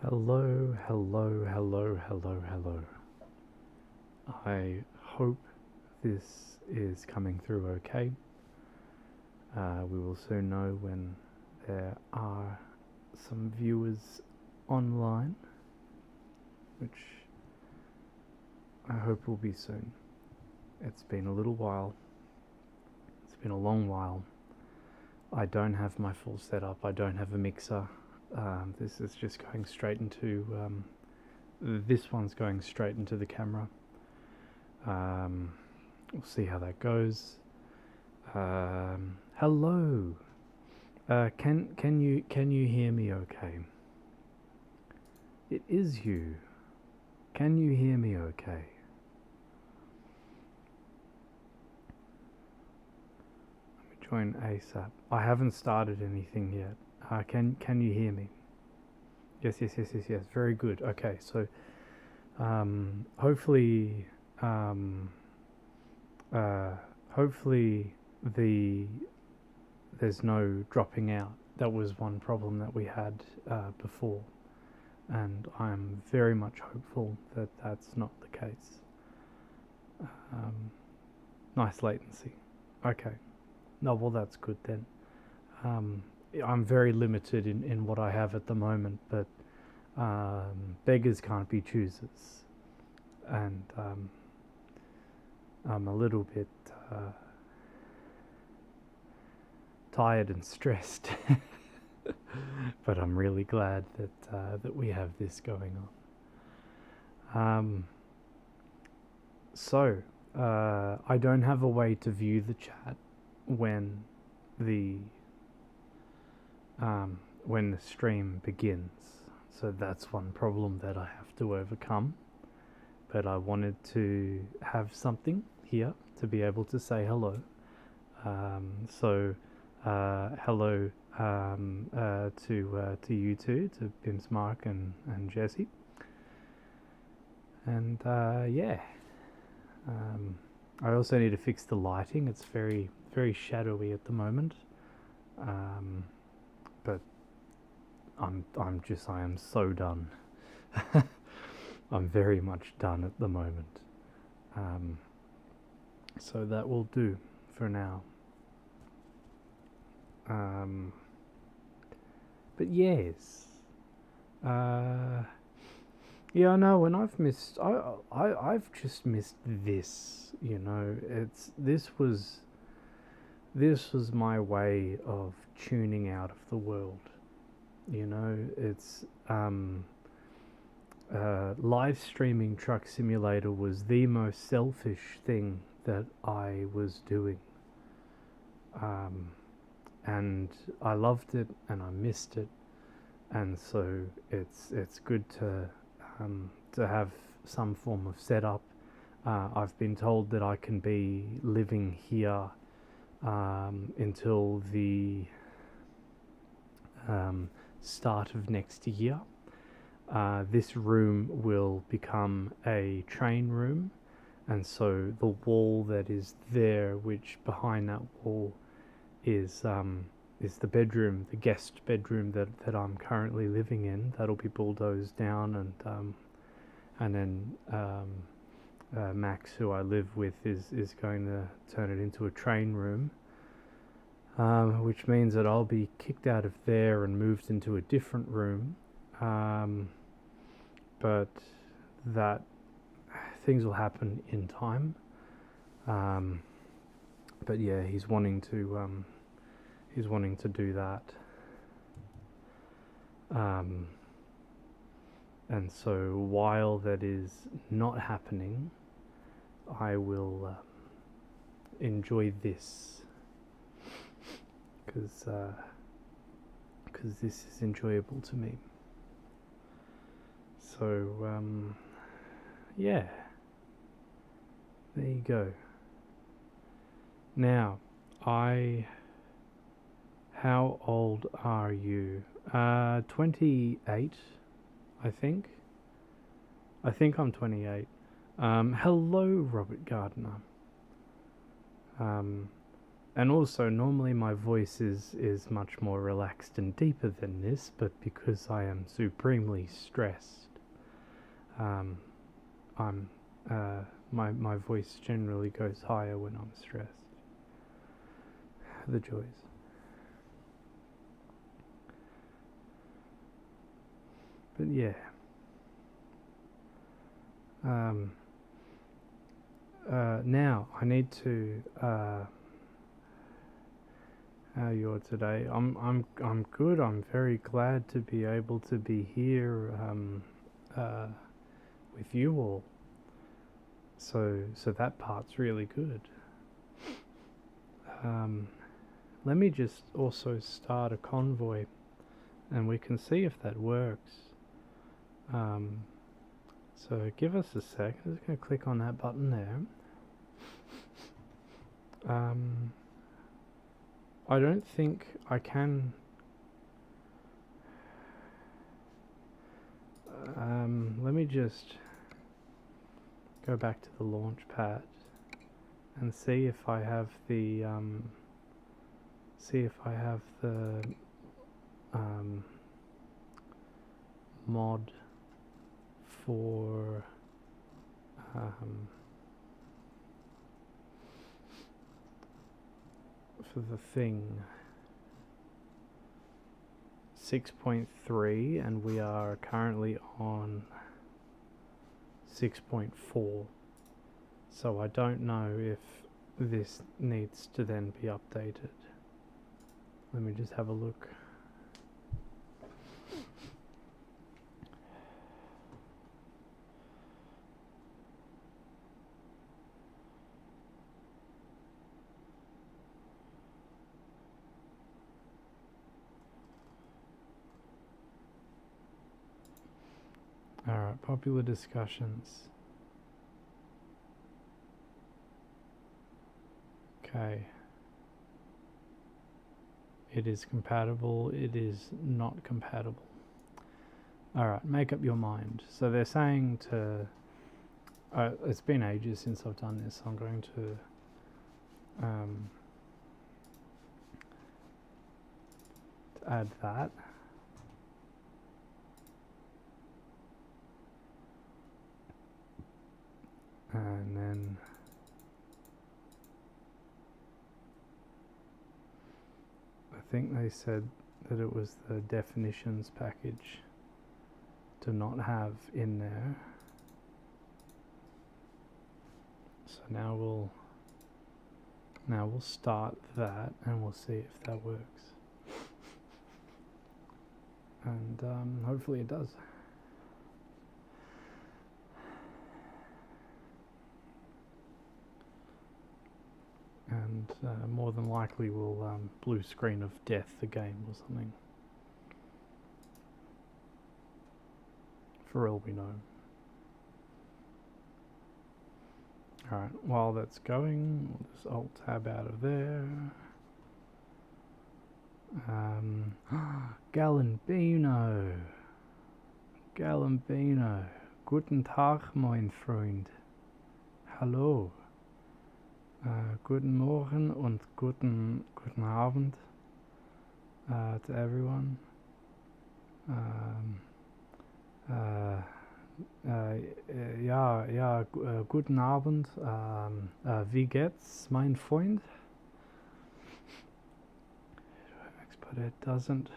Hello, hello, hello, hello, hello. I hope this is coming through okay. We will soon know when there are some viewers online, which I hope will be soon. It's been a little while. It's been a long while. I don't have my full setup. I don't have a mixer. This is just going straight into this one's going straight into the camera. We'll see how that goes. Hello. Can you hear me okay? It is you. Can you hear me okay? Let me join ASAP. I haven't started anything yet. Can you hear me? Yes. Very good. Okay, so hopefully there's no dropping out. That was one problem that we had before, and I'm very much hopeful that that's not the case. Nice latency. Okay. No, well, that's good then. I'm very limited in what I have at the moment, but beggars can't be choosers, and I'm a little bit tired and stressed, but I'm really glad that we have this going on. So I don't have a way to view the chat when the stream begins, so that's one problem that I have to overcome. But I wanted to have something here to be able to say hello. Hello to you two, to Pim's Mark and Jesse. And yeah. I also need to fix the lighting. It's very shadowy at the moment. But I am so done. I'm very much done at the moment. So that will do for now. But yes. Yeah, I know, and I've just missed this, you know. This was my way of tuning out of the world. You know, it's live streaming Truck Simulator was the most selfish thing that I was doing. And I loved it and I missed it, and so it's good to have some form of setup. I've been told that I can be living here until the start of next year. This room will become a train room, and so the wall that is there, which behind that wall is the bedroom, the guest bedroom that I'm currently living in. That'll be bulldozed down, and then Max, who I live with, is going to turn it into a train room, which means that I'll be kicked out of there and moved into a different room. But that things will happen in time. But yeah, he's wanting to do that. And so while that is not happening, I will enjoy this, because this is enjoyable to me. So yeah, there you go. Now, how old are you? 28, I think. I think I'm 28. Hello, Robert Gardner. And also, normally my voice is much more relaxed and deeper than this, but because I am supremely stressed, I'm my voice generally goes higher when I'm stressed. The joys. But yeah. Now I need to how you're today. I'm good. I'm very glad to be able to be here with you all. So that part's really good. Let me just also start a convoy, and we can see if that works. So give us a sec. I'm just going to click on that button there. I don't think I can. Let me just go back to the launch pad and see if I have the mod for the thing 6.3, and we are currently on 6.4, so I don't know if this needs to then be updated. Let me just have a look. Alright, popular discussions. Okay. It is compatible, it is not compatible. Alright, make up your mind. So they're saying to... it's been ages since I've done this, so I'm going to... add that. And then I think they said that it was the definitions package to not have in there. So now we'll start that and we'll see if that works. And hopefully it does. And more than likely we'll blue screen of death the game or something. For all we know. Alright, while that's going, we'll just Alt-Tab out of there. Galambino. Guten Tag, mein Freund. Hallo. Guten Morgen und guten Abend to everyone. Guten Abend. Wie geht's, mein Freund? It works, but it doesn't.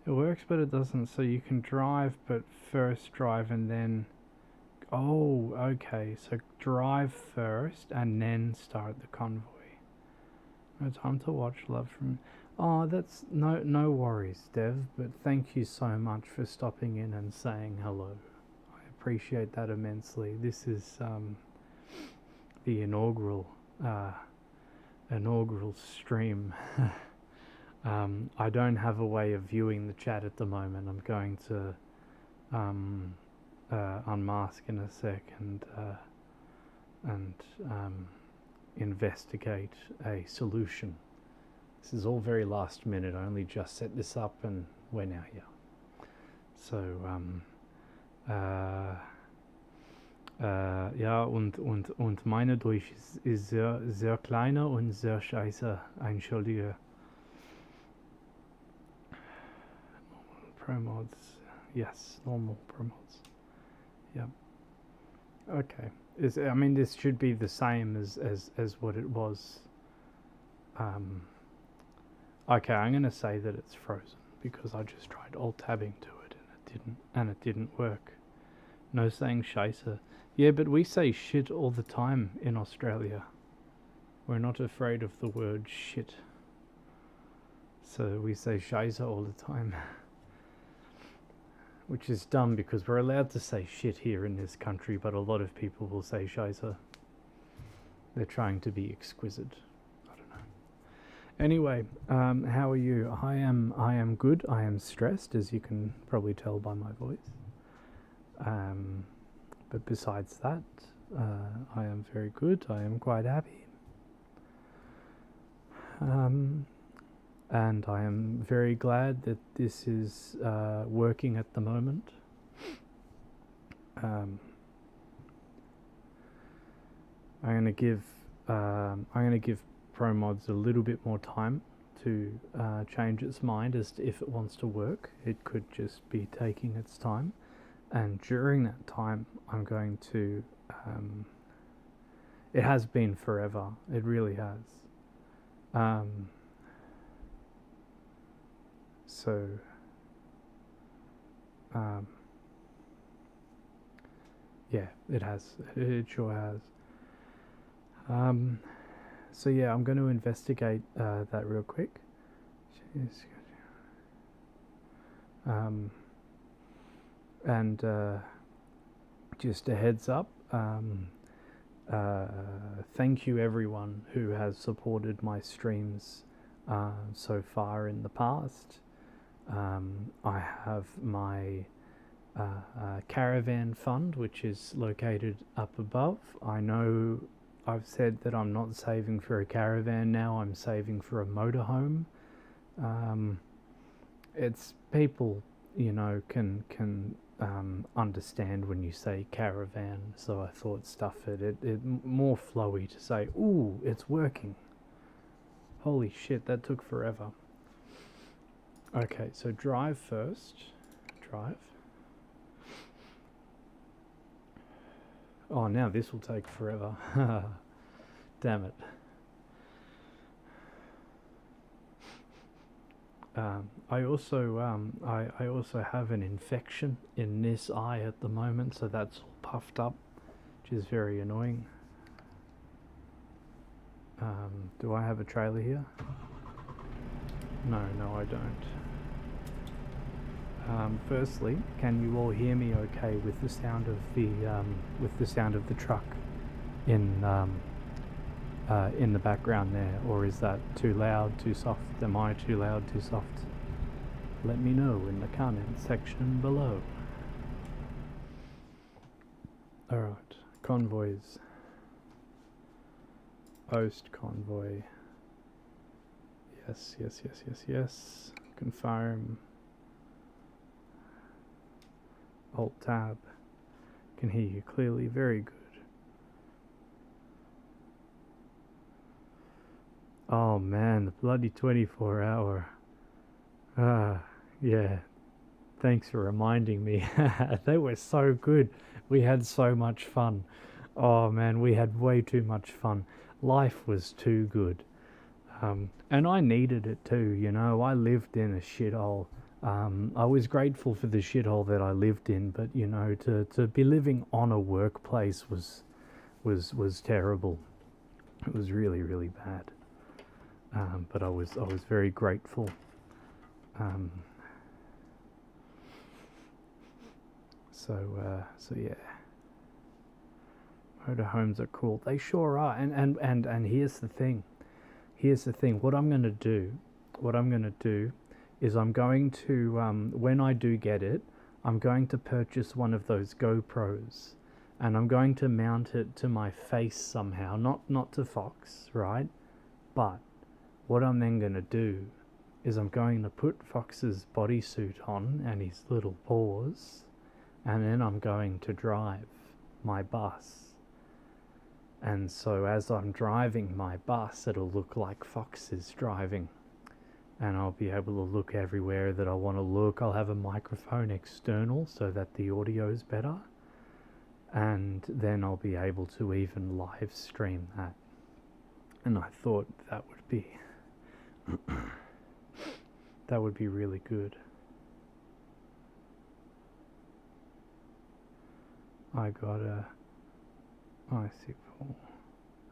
It works, but it doesn't. So you can drive, but first drive and then... Oh, okay, so drive first and then start the convoy. No time to watch, love from... Oh, that's... No worries, Dev, but thank you so much for stopping in and saying hello. I appreciate that immensely. This is the inaugural stream. I don't have a way of viewing the chat at the moment. I'm going to... unmask in a sec and investigate a solution. This is all very last minute. I only just set this up and we're now here. So Ja, und meine Deutsch ist sehr kleiner und sehr scheiße. Entschuldige. Pro mods. Yes, normal pro mods. Yep. Okay. I mean, this should be the same as what it was. Okay, I'm gonna say that it's frozen because I just tried alt tabbing to it and it didn't work. No saying scheiße. Yeah, but we say shit all the time in Australia. We're not afraid of the word shit. So we say scheiße all the time. Which is dumb because we're allowed to say shit here in this country, but a lot of people will say scheiße. They're trying to be exquisite. I don't know. Anyway, how are you? I am good. I am stressed, as you can probably tell by my voice. But besides that, I am very good. I am quite happy. And I am very glad that this is working at the moment. I'm gonna give ProMods a little bit more time to change its mind as to if it wants to work. It could just be taking its time, and during that time, I'm going to. It has been forever. It really has. So, yeah, it has. It sure has. So yeah, I'm going to investigate that real quick. And just a heads up. Thank you everyone who has supported my streams so far in the past. I have my caravan fund, which is located up above. I know I've said that I'm not saving for a caravan now, I'm saving for a motorhome. It's people, you know, can understand when you say caravan, so I thought stuff it more flowy to say, ooh, it's working. Holy shit, that took forever. Okay, so drive first. Drive. Oh, now this will take forever. Damn it. I also have an infection in this eye at the moment, so that's all puffed up, which is very annoying. Do I have a trailer here? No, I don't. Firstly, can you all hear me okay with the sound of the truck in the background there, or is that too loud, too soft? Am I too loud, too soft? Let me know in the comment section below. Alright, convoys. Post convoy. Yes. Confirm. Alt tab. Can hear you clearly, very good. Oh man, the bloody 24-hour. Yeah. Thanks for reminding me. They were so good. We had so much fun. Oh man, we had way too much fun. Life was too good. And I needed it too, you know. I lived in a shithole. I was grateful for the shithole that I lived in, but you know, to be living on a workplace was terrible. It was really, really bad. But I was very grateful. So yeah. Motorhomes are cool. They sure are. And here's the thing. What I'm gonna do is I'm going to when I do get it, I'm going to purchase one of those GoPros, and I'm going to mount it to my face somehow, not to Fox, right? But what I'm then gonna do is I'm going to put Fox's bodysuit on and his little paws, and then I'm going to drive. my bus. And so as I'm driving my bus, it'll look like Fox is driving. And I'll be able to look everywhere that I want to look. I'll have a microphone external so that the audio is better. And then I'll be able to even live stream that. And I thought that would be that would be really good. I got a icy pole.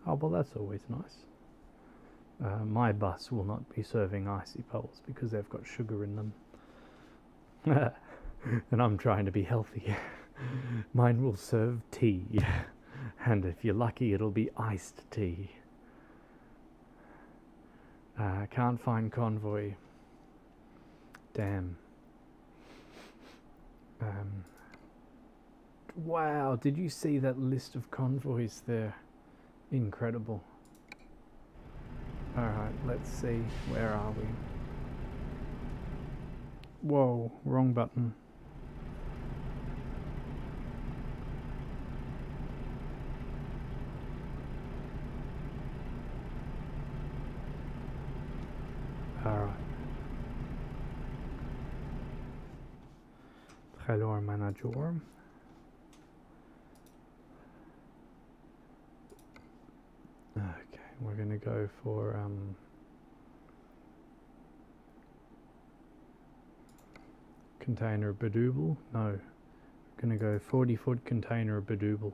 Oh, well, that's always nice. My bus will not be serving icy poles because they've got sugar in them. And I'm trying to be healthy. Mine will serve tea. And if you're lucky, it'll be iced tea. Can't find convoy. Damn. Wow, did you see that list of convoys there? Incredible. Alright, let's see. Where are we? Whoa, wrong button. Alright. Trailer manager. Okay, we're going to go for container bedouble. No, we're going to go 40-foot container bedouble.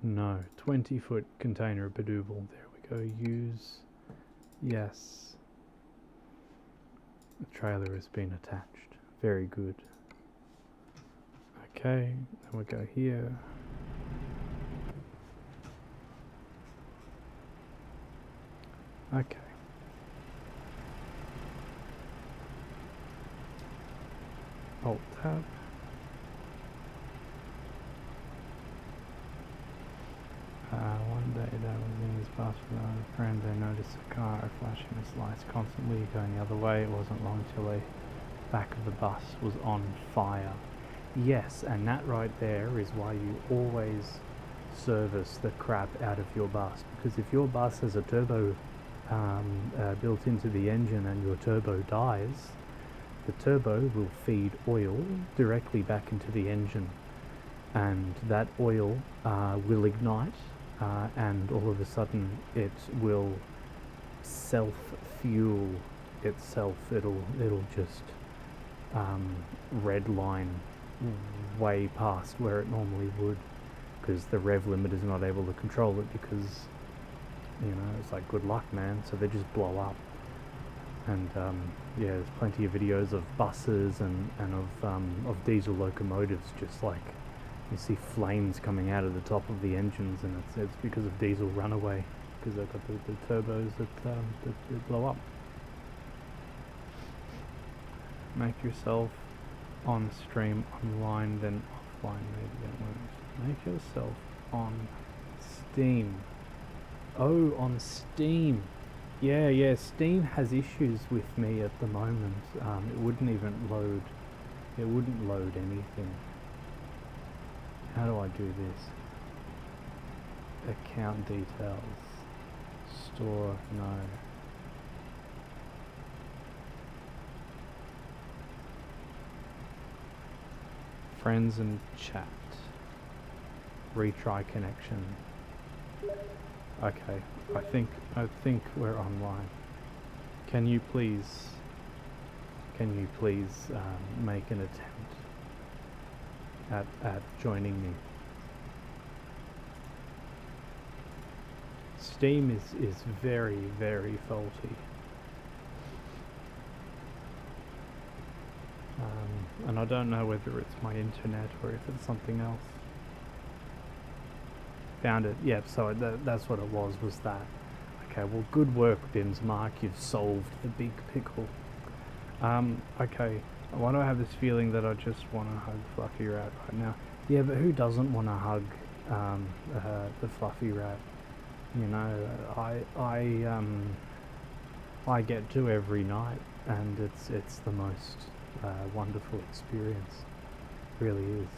No, 20-foot container bedouble. There we go. Use. Yes. The trailer has been attached. Very good. Okay, then we go here. Okay. Alt tab. One day that was in his bus with a friend. They noticed a car flashing its lights constantly going the other way. It wasn't long till the back of the bus was on fire. Yes, and that right there is why you always service the crap out of your bus, because if your bus has a turbo built into the engine and your turbo dies, the turbo will feed oil directly back into the engine, and that oil will ignite, and all of a sudden it will self-fuel itself. It'll just redline way past where it normally would, because the rev limit is not able to control it, because, you know, it's like, good luck, man. So they just blow up. And yeah, there's plenty of videos of buses and of diesel locomotives, just like you see flames coming out of the top of the engines, and it's because of diesel runaway, because they've got the turbos that blow up. Make yourself on stream online, then offline, maybe that works. Make yourself on Steam. Oh, on Steam. Yeah, Steam has issues with me at the moment. It wouldn't even load. It wouldn't load anything. How do I do this? Account details. Store, no. Friends and chat. Retry connection. Okay, I think we're online. Can you please make an attempt at joining me? Steam is very, very faulty. And I don't know whether it's my internet or if it's something else. Found it. Yep, so that's what it was that. Okay, well, good work, Bims Mark. You've solved the big pickle. Okay, why do I have this feeling that I just want to hug Fluffy Rat right now? Yeah, but who doesn't want to hug the Fluffy Rat? You know, I get to every night, and it's the most wonderful experience. It really is.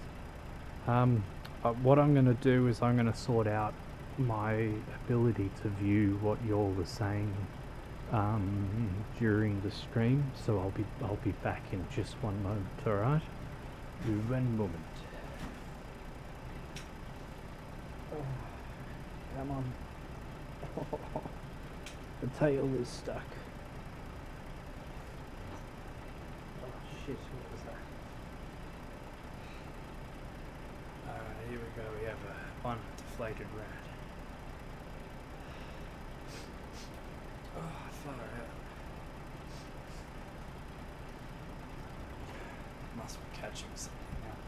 what I'm going to do is I'm going to sort out my ability to view what y'all are saying during the stream, so I'll be back in just one moment. All right, one moment. Oh, come on. The tail is stuck. Oh shit, what was that? Alright, here we go. We have one deflated rat. Oh, far out. Must be catching something out.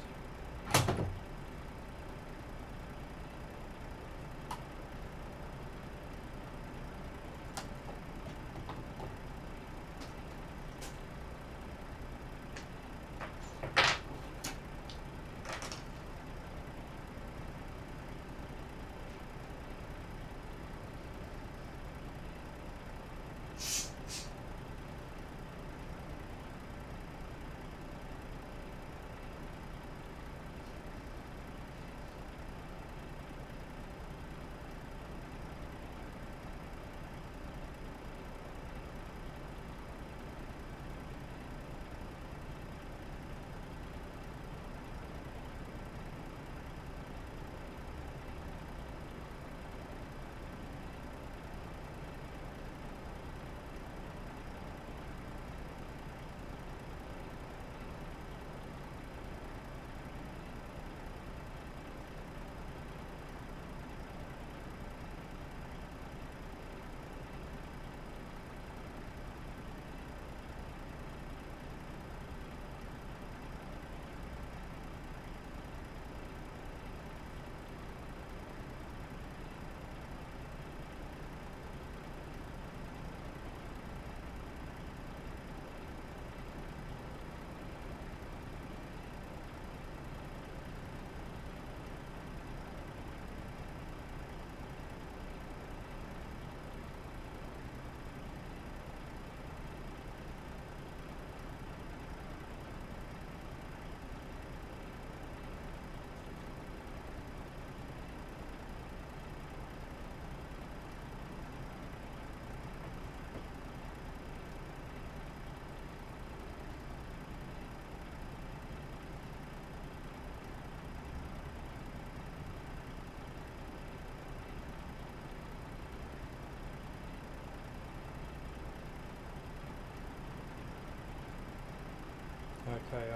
Okay, I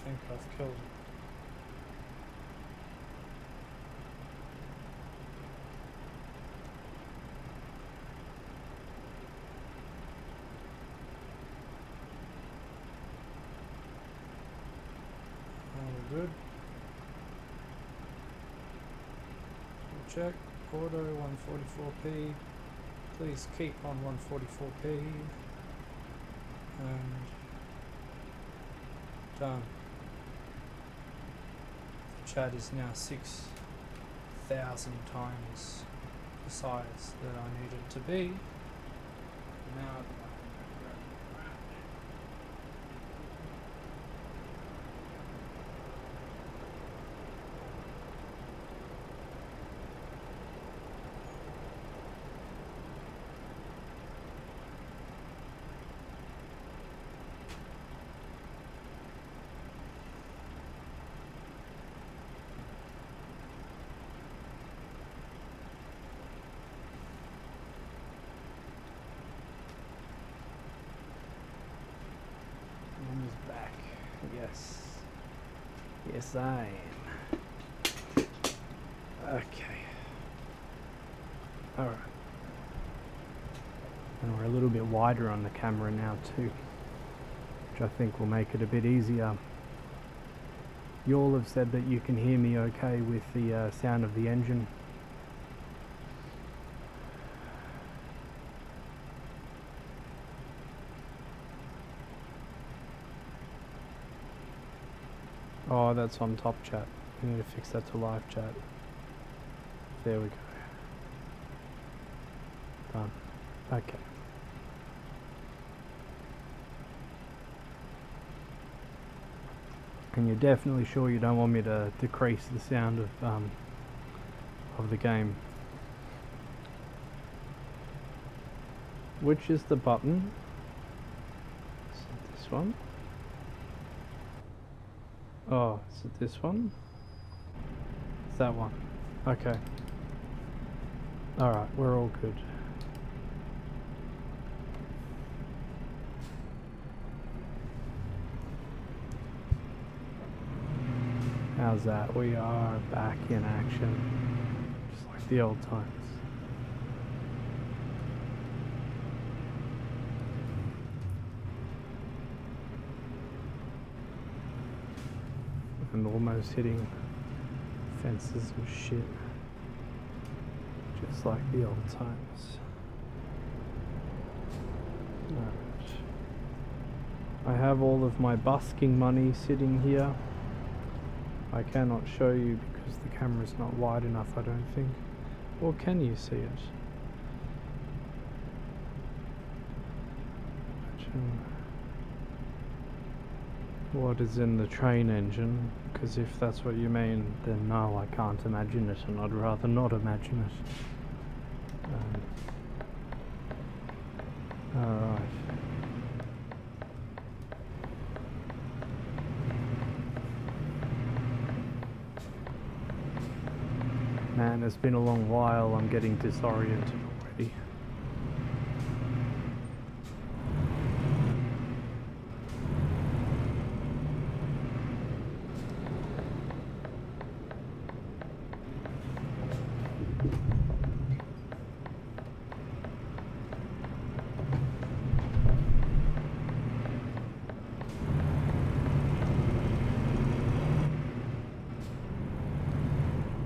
think I've killed it. All good. We'll check. Auto 144p. Please keep on 144p. And done. The chat is now 6,000 times the size that I need it to be. Now back. Yes. Yes, I am. Okay. Alright. And we're a little bit wider on the camera now too, which I think will make it a bit easier. You all have said that you can hear me okay with the sound of the engine. Oh, that's on top chat. We need to fix that to live chat. There we go. Done. Okay. And you're definitely sure you don't want me to decrease the sound of the game. Which is the button? Is it this one? Oh, is it this one? It's that one. Okay. Alright, we're all good. How's that? We are back in action. Just like the old times. And almost hitting fences and shit. Just like the old times. Alright. I have all of my busking money sitting here. I cannot show you because the camera's not wide enough, I don't think. Or can you see it? What is in the train engine? Because if that's what you mean, then no, I can't imagine it, and I'd rather not imagine it. Alright. Man, it's been a long while, I'm getting disoriented already.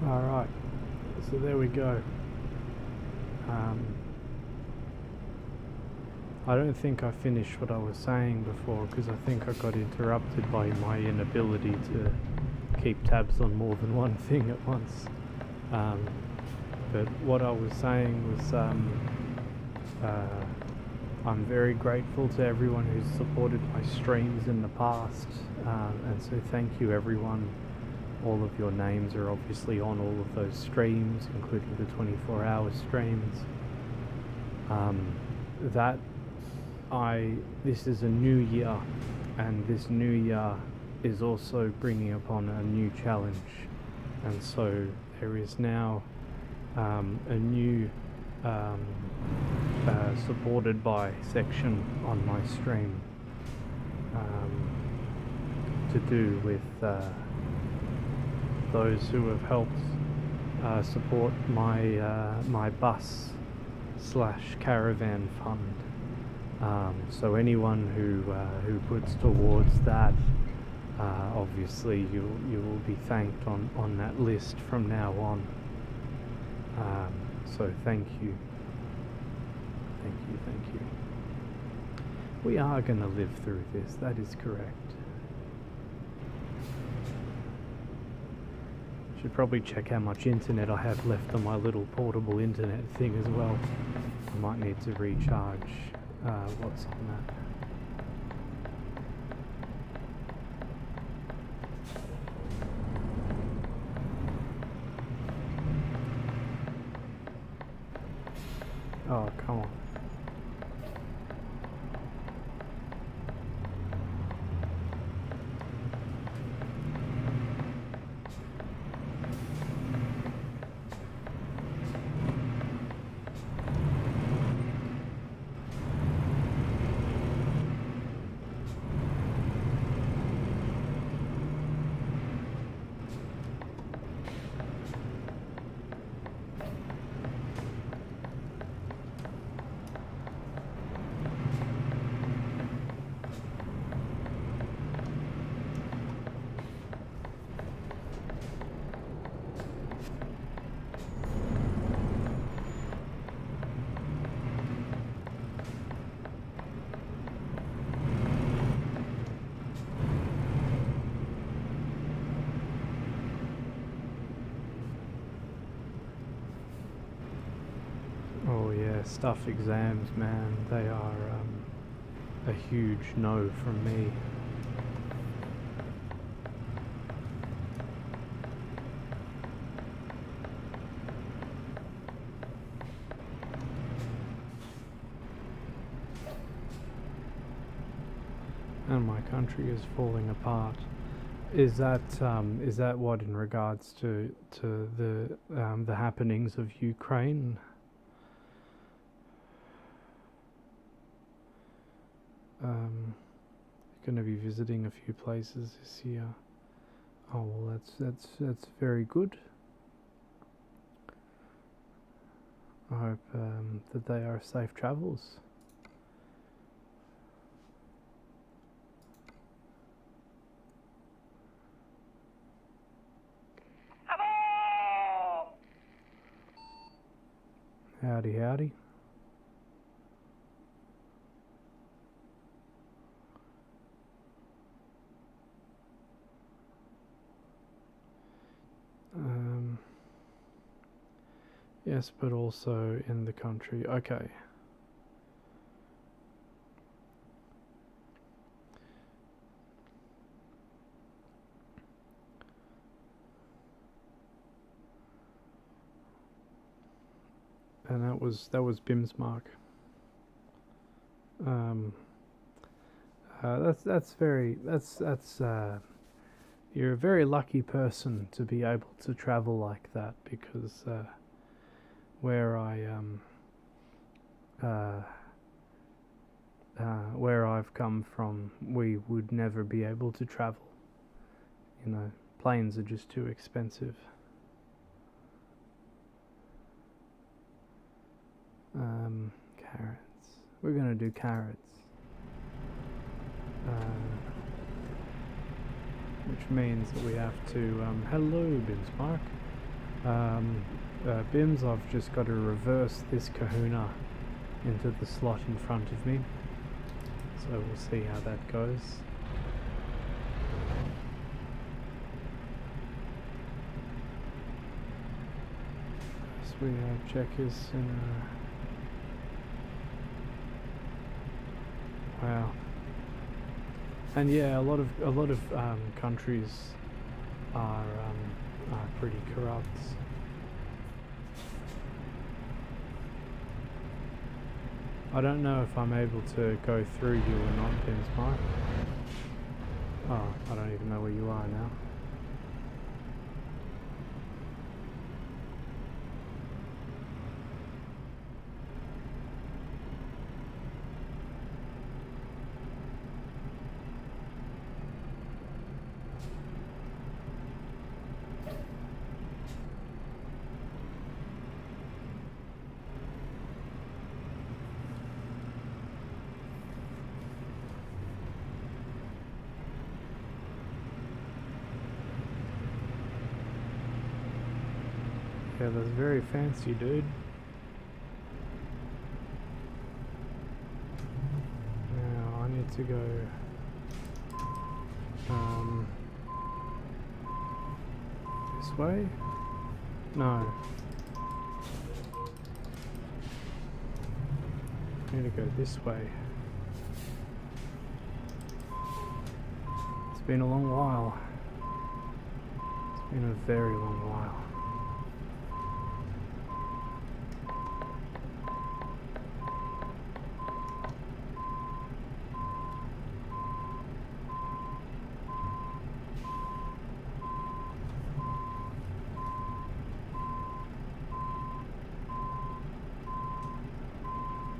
Alright. So there we go. I don't think I finished what I was saying before because I think I got interrupted by my inability to keep tabs on more than one thing at once. But what I was saying was I'm very grateful to everyone who's supported my streams in the past, and so thank you everyone. All of your names are obviously on all of those streams, including the 24-hour streams. This is a new year, and this new year is also bringing upon a new challenge, and so there is now a new supported by section on my stream to do with those who have helped support my bus / caravan fund. So anyone who puts towards that, obviously you will be thanked on that list from now on. So thank you. Thank you. We are going to live through this, that is correct. Should probably check how much internet I have left on my little portable internet thing as well. I might need to recharge what's on that. Oh, come on. Stuff exams, man, they are a huge no from me. country is falling apart. Is that what in regards to the happenings of Ukraine? Going to be visiting a few places this year. Oh well, that's very good. I hope that they are safe travels. Howdy, howdy. Yes, but also in the country. Okay. And that was Bim's mark. That's you're a very lucky person to be able to travel like that, because where I've come from, we would never be able to travel. You know, planes are just too expensive. Carrots. We're gonna do carrots. Which means that we have to, hello Bims Mark. Bims, I've just got to reverse this kahuna into the slot in front of me. So we'll see how that goes. So we check his wow. And yeah, a lot of countries are pretty corrupt. I don't know if I'm able to go through you or not, Bims Mark. Oh, I don't even know where you are now. Yeah, that's very fancy, dude. Now I need to go this way? No. I need to go this way. It's been a long while. It's been a very long while.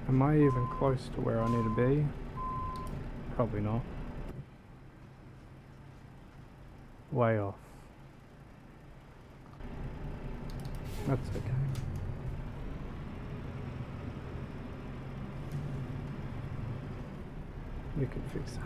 Am I even close to where I need to be? Probably not. Way off. That's okay. We can fix that.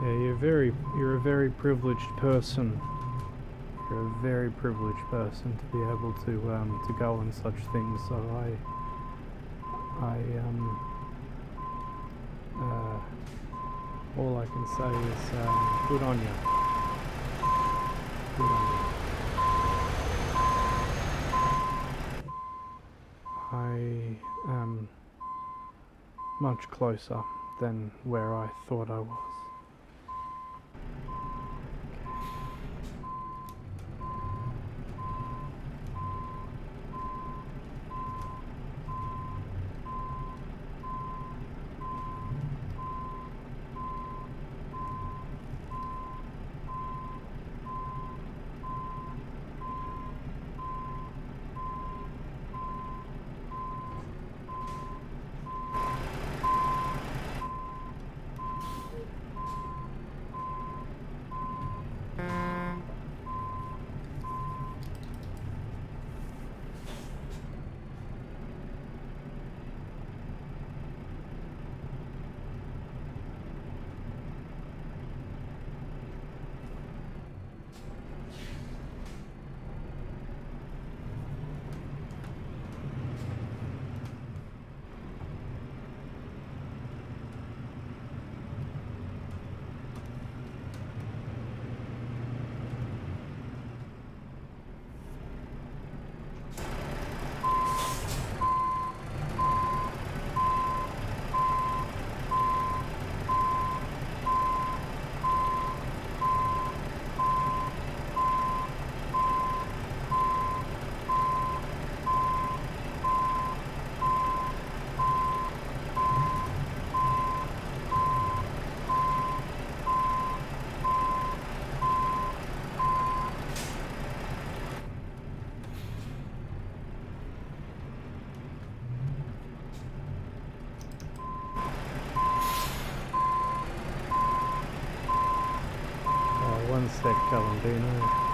Yeah, you're a very privileged person. You're a very privileged person to be able to go on such things. So all I can say is good on you. Good on you. I am much closer than where I thought I was. One sec, Calendino.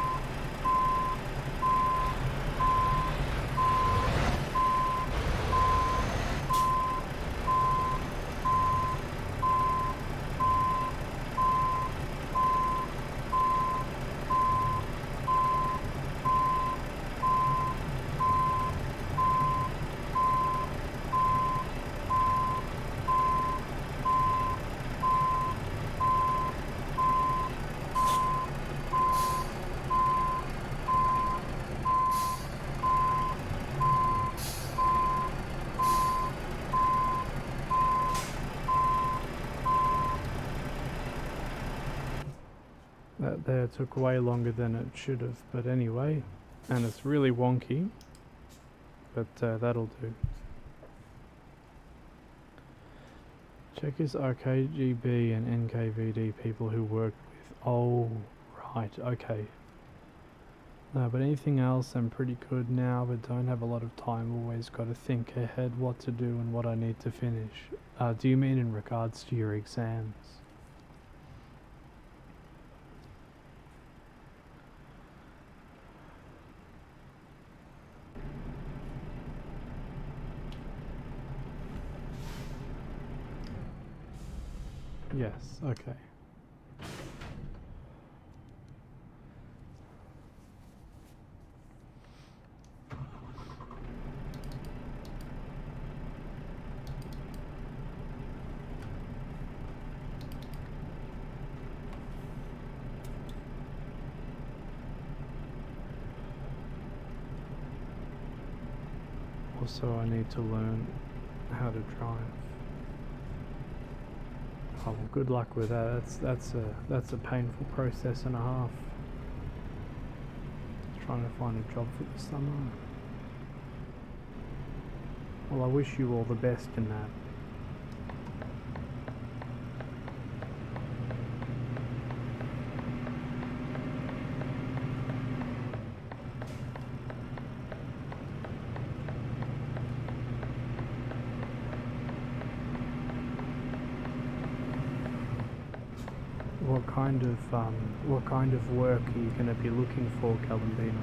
That there took way longer than it should have, but anyway, and it's really wonky, but that'll do. Check his RKGB and NKVD people who worked with. Oh, right, okay. No, but anything else I'm pretty good now, but don't have a lot of time. Always got to think ahead what to do and what I need to finish. Do you mean in regards to your exams? Yes, okay. Also, I need to learn how to drive. Oh, well, good luck with that. That's a painful process and a half. Trying to find a job for the summer. Well, I wish you all the best in that. What kind of work are you going to be looking for, Calendino?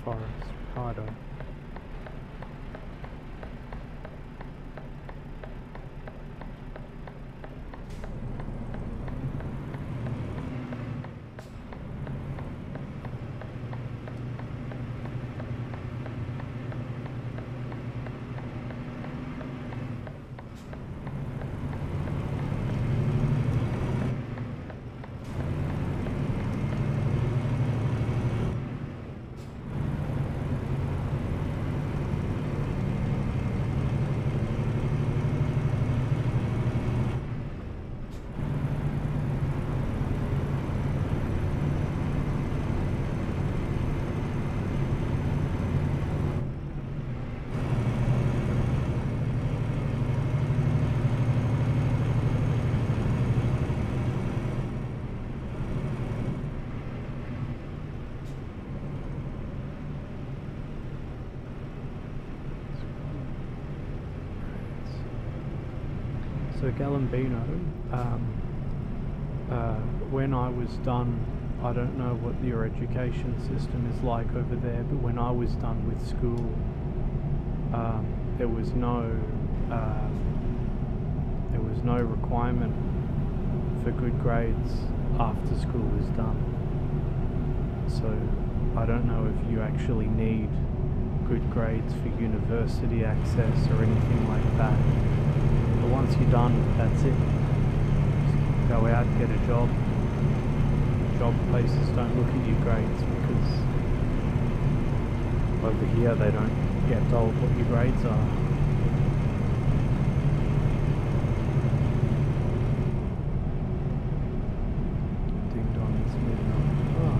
forest. Righto. So Galambino, when I was done, I don't know what your education system is like over there, but when I was done with school, there was no requirement for good grades after school is done. So I don't know if you actually need good grades for university access or anything like that. But once you're done, that's it. Just go out, get a job. Job places don't look at your grades because over here they don't get told what your grades are. Ding dong, it's midnight. Oh.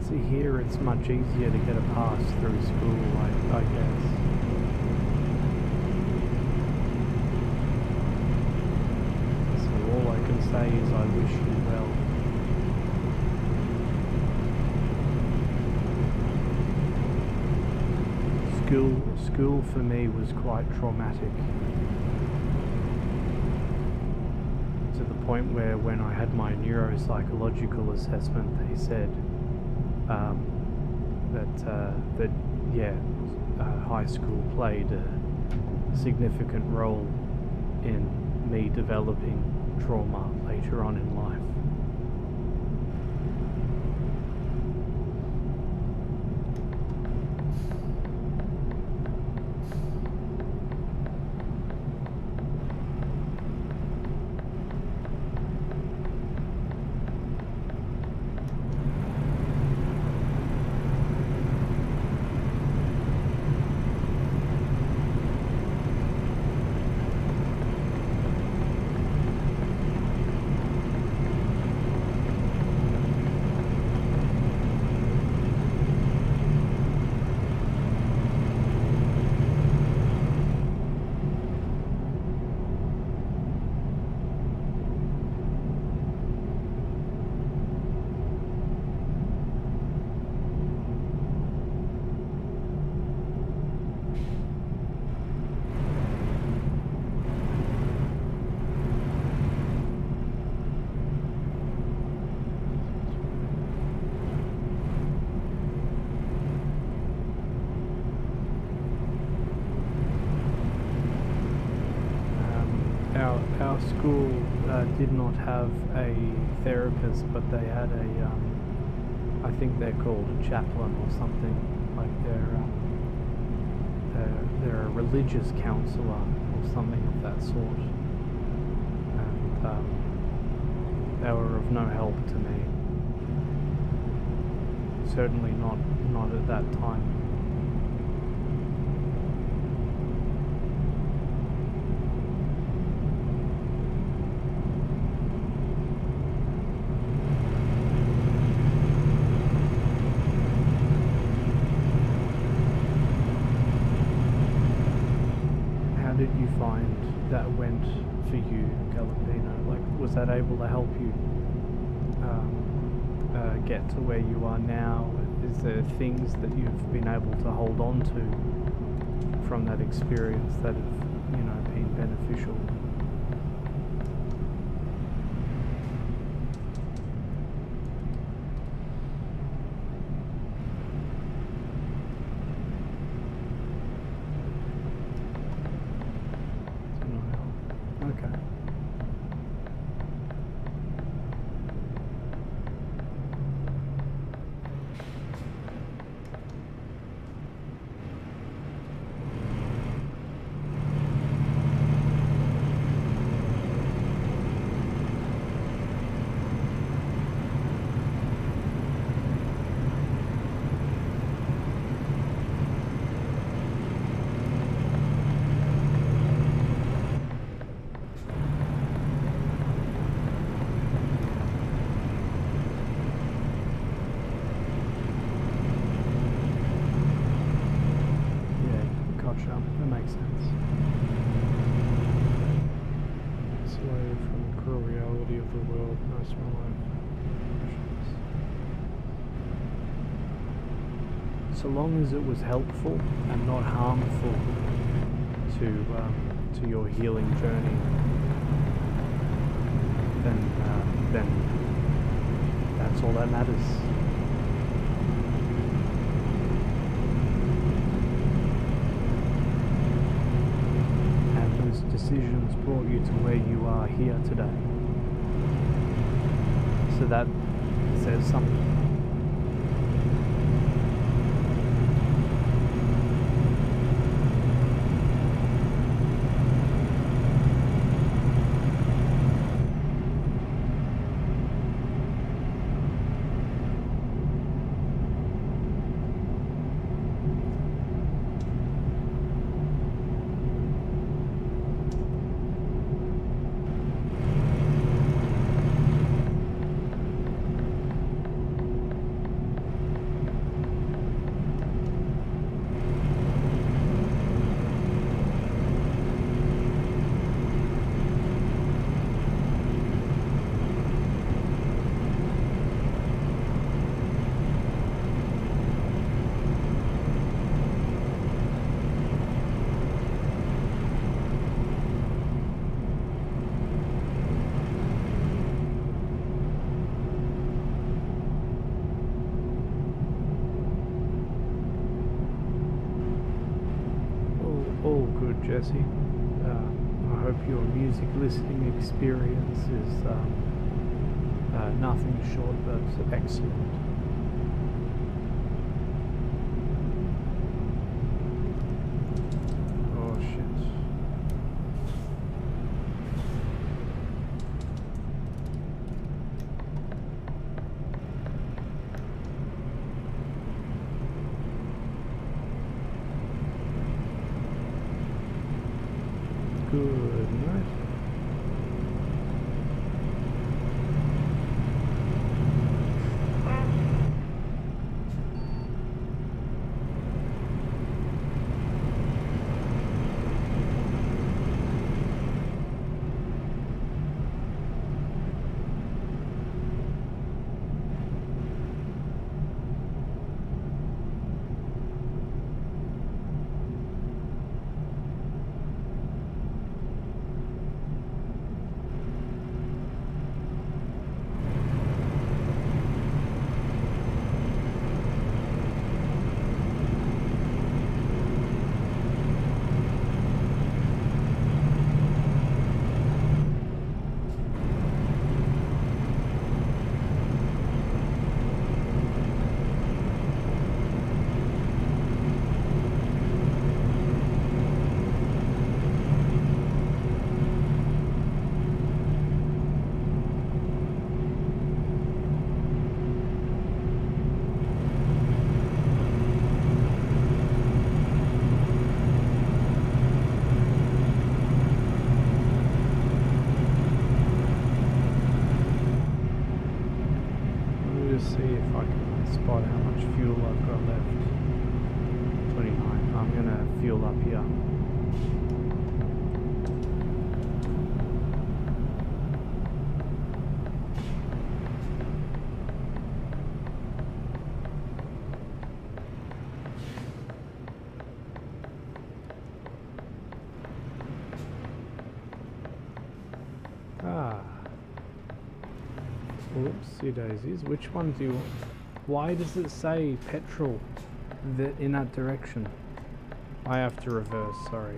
So here it's much easier to get a pass through school, I guess. So all I can say is I wish you well. School for me was quite traumatic. To the point where when I had my neuropsychological assessment, they said high school played a significant role in me developing trauma later on in life. our school did not have a therapist, but they had a, I think they're called a chaplain or something, like they're a religious counselor or something of that sort, and they were of no help to me, certainly not at that time. Did you find that went for you, Galapino? Like, was that able to help you get to where you are now? Is there things that you've been able to hold on to from that experience that have, you know, been beneficial? Okay. That makes sense. Slave from the cruel reality of the world, most of my life. So long as it was helpful and not harmful to your healing journey, then that's all that matters. Decisions brought you to where you are here today. So that says something. All good, Jesse. I hope your music listening experience is nothing short of excellent. Oh shit. Good night. spot how much fuel I've got left. 29. I'm gonna fuel up here. Whoopsie daisies. Which one do you... Why does it say petrol in that direction? I have to reverse, sorry.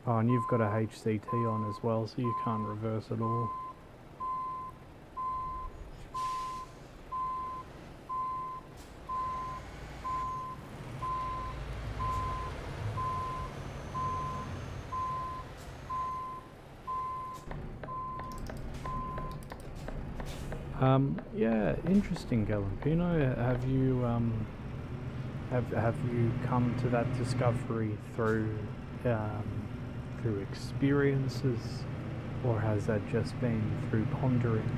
Oh, and you've got a HCT on as well, so you can't reverse at all. Yeah, interesting, Galampino. Have you have you come to that discovery through through experiences, or has that just been through pondering?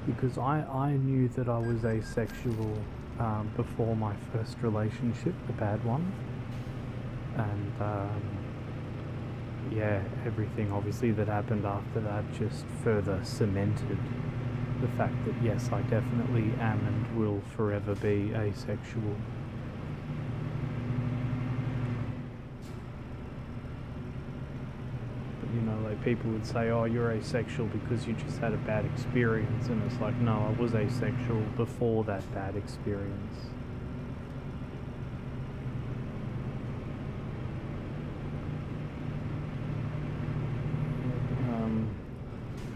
Because I knew that I was asexual before my first relationship, the bad one, and yeah, everything obviously that happened after that just further cemented the fact that yes, I definitely am and will forever be asexual. You know, like people would say, oh, you're asexual because you just had a bad experience, and it's like, no, I was asexual before that bad experience.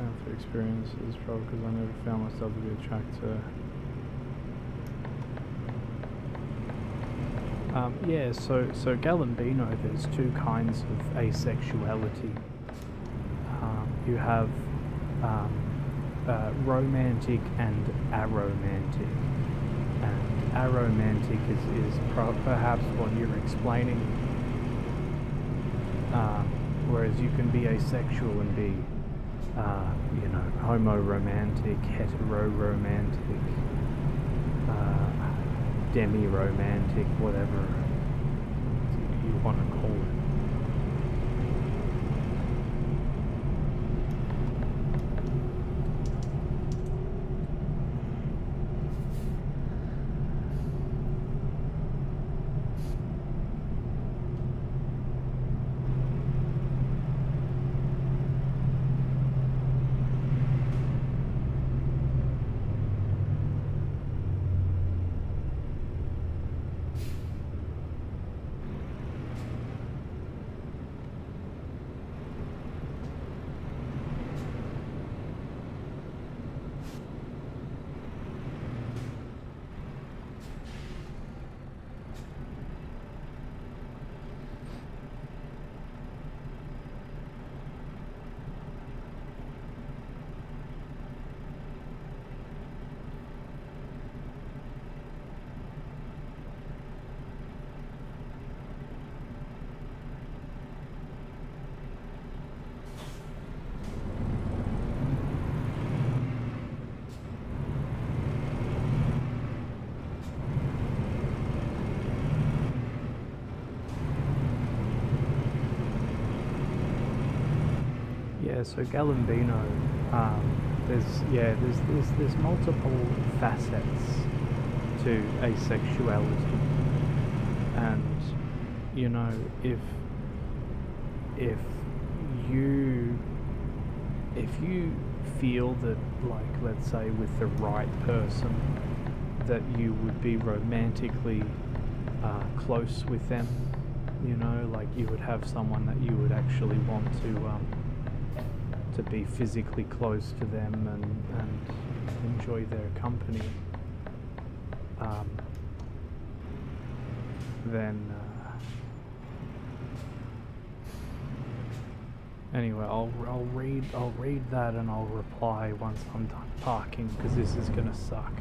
After experiences, probably because I never found myself to be attracted to. Yeah, so Galambino, there's two kinds of asexuality. You have romantic and aromantic. And aromantic is perhaps what you're explaining. Whereas you can be asexual and be, you know, homo-romantic, hetero-romantic, demi-romantic, whatever you want to call it. Yeah, so Galambino, there's multiple facets to asexuality, and you know, if you feel that, like, let's say with the right person, that you would be romantically close with them, you know, like you would have someone that you would actually want to be physically close to them and enjoy their company, then anyway, I'll read that and I'll reply once I'm done parking, because this is gonna suck.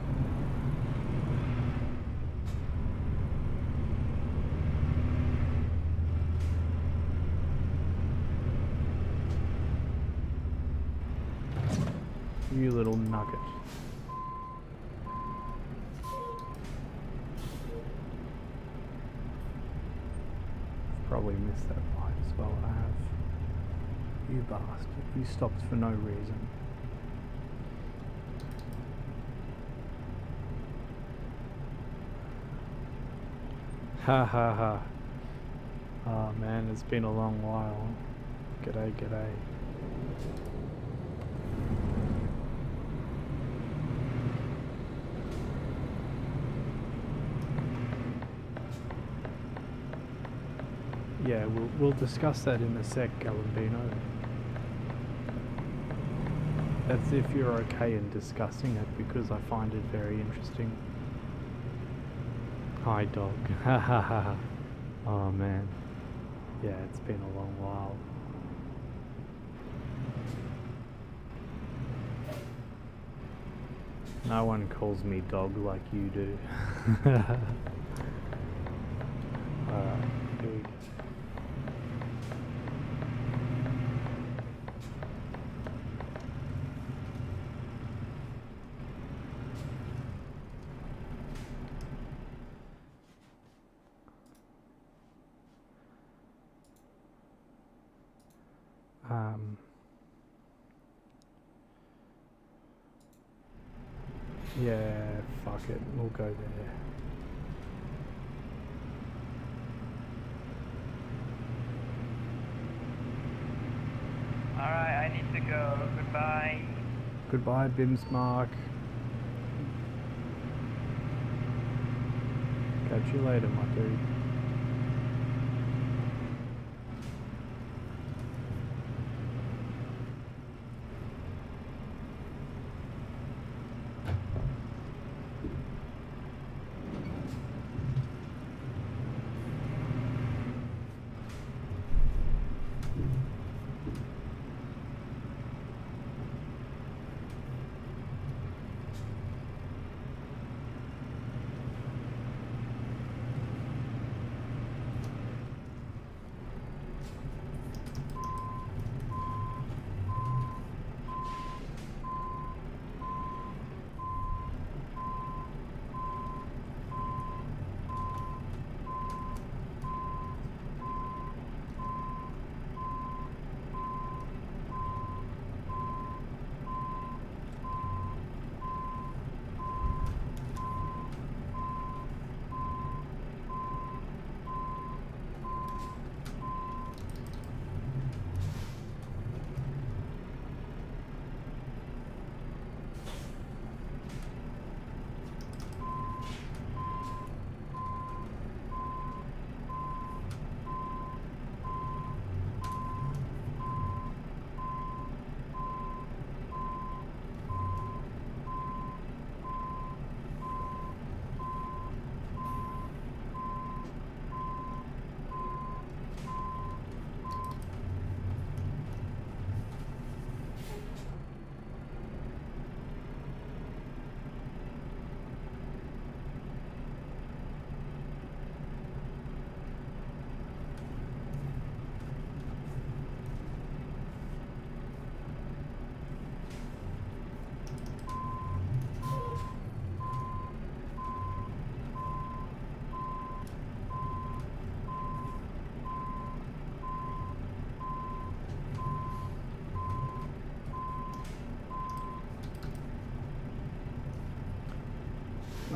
You little nugget. Probably missed that light as well. I have. You bastard. You stopped for no reason. Ha ha ha. Oh man, it's been a long while. G'day, g'day. Yeah, we'll discuss that in a sec, Galambino. That's if you're okay in discussing it, because I find it very interesting. Hi, dog. Ha ha ha. Oh man. Yeah, it's been a long while. No one calls me dog like you do. Alright, here we go. Yeah, fuck it, we'll go there. Alright, I need to go. Goodbye. Goodbye, Bimsmark. Catch you later, my dude.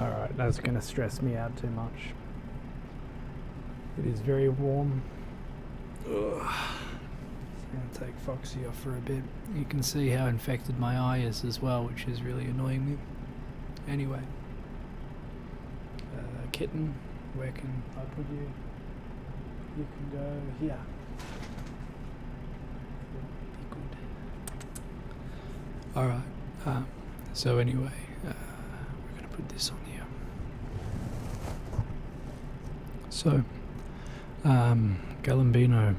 Alright, that's going to stress me out too much. It is very warm. Ugh. I'm going to take Voksy off for a bit. You can see how infected my eye is as well, which is really annoying me. Anyway. Kitten, where can I put you? You can go here. Be good. Alright, so anyway, we're going to put this on here. So, Galambino.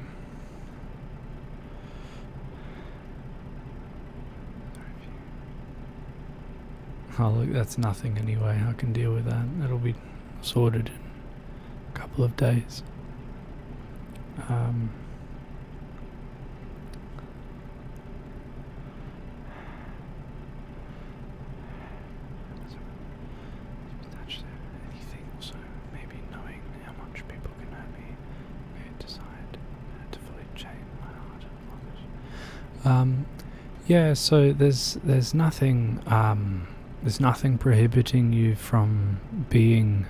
Oh look, that's nothing anyway, I can deal with that. That'll be sorted in a couple of days. Anything also, maybe knowing how much people can hurt me, I decide to fully chain my heart and love it. Yeah, so there's nothing prohibiting you from being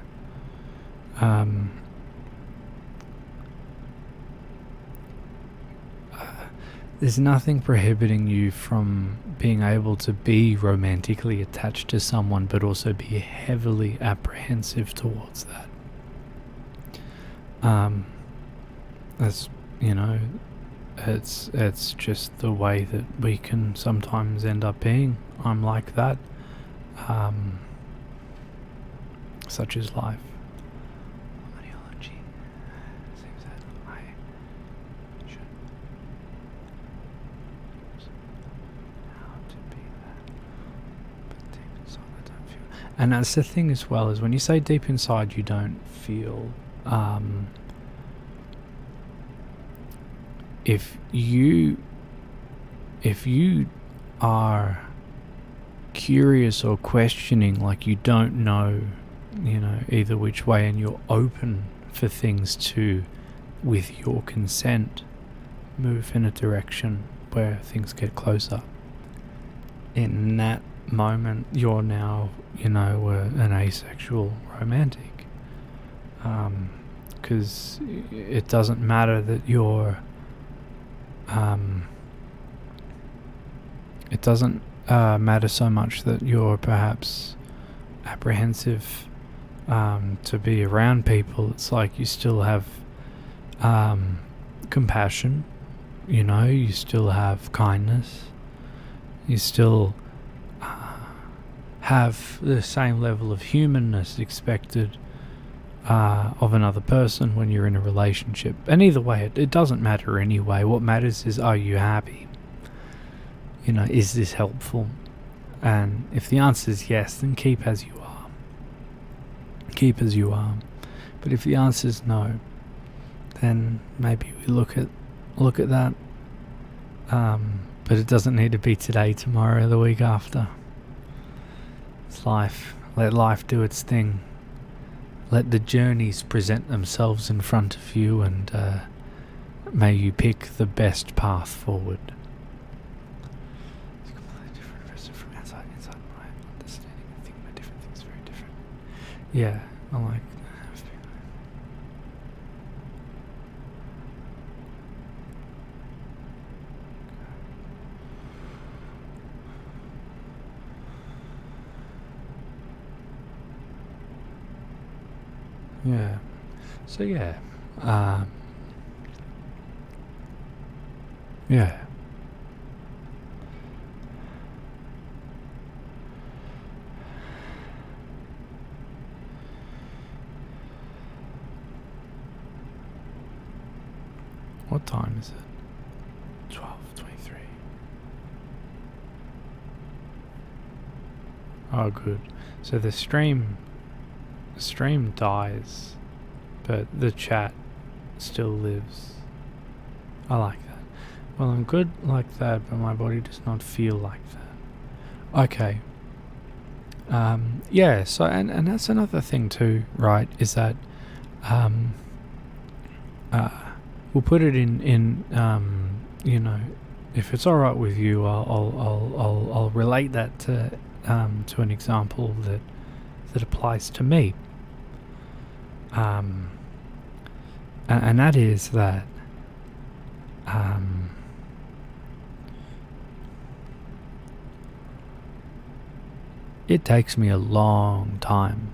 there's nothing prohibiting you from being able to be romantically attached to someone, but also be heavily apprehensive towards that. That's, you know, it's just the way that we can sometimes end up being. I'm like that. Such is life. Ideology seems that I should how to be that, but deep inside I don't feel. And that's the thing as well, is when you say deep inside you don't feel, if you are curious or questioning, like you don't know, you know, either which way, and you're open for things to, with your consent, move in a direction where things get closer. In that moment, you're now, you know, an asexual romantic. Because it doesn't matter that you're, it doesn't matter so much that you're perhaps apprehensive to be around people. It's like you still have compassion, you know, you still have kindness, you still have the same level of humanness expected of another person when you're in a relationship. And either way, it doesn't matter anyway. What matters is, are you happy? You know, is this helpful? And if the answer is yes, then keep as you are. Keep as you are. But if the answer is no, then maybe we look at that. But it doesn't need to be today, tomorrow, the week after. It's life. Let life do its thing. Let the journeys present themselves in front of you, and may you pick the best path forward. It's a completely different person from outside. Inside my understanding and thinking about different things, very different. Yeah, I like that. Yeah. So yeah. Yeah. What time is it? 12:23. Oh, good. So the stream dies, but the chat still lives. I like that. Well, I'm good like that, but my body does not feel like that. Okay. Yeah, so and that's another thing too, right? Is that we'll put it in you know, if it's all right with you, I'll relate that to an example that applies to me. And that is that it takes me a long time,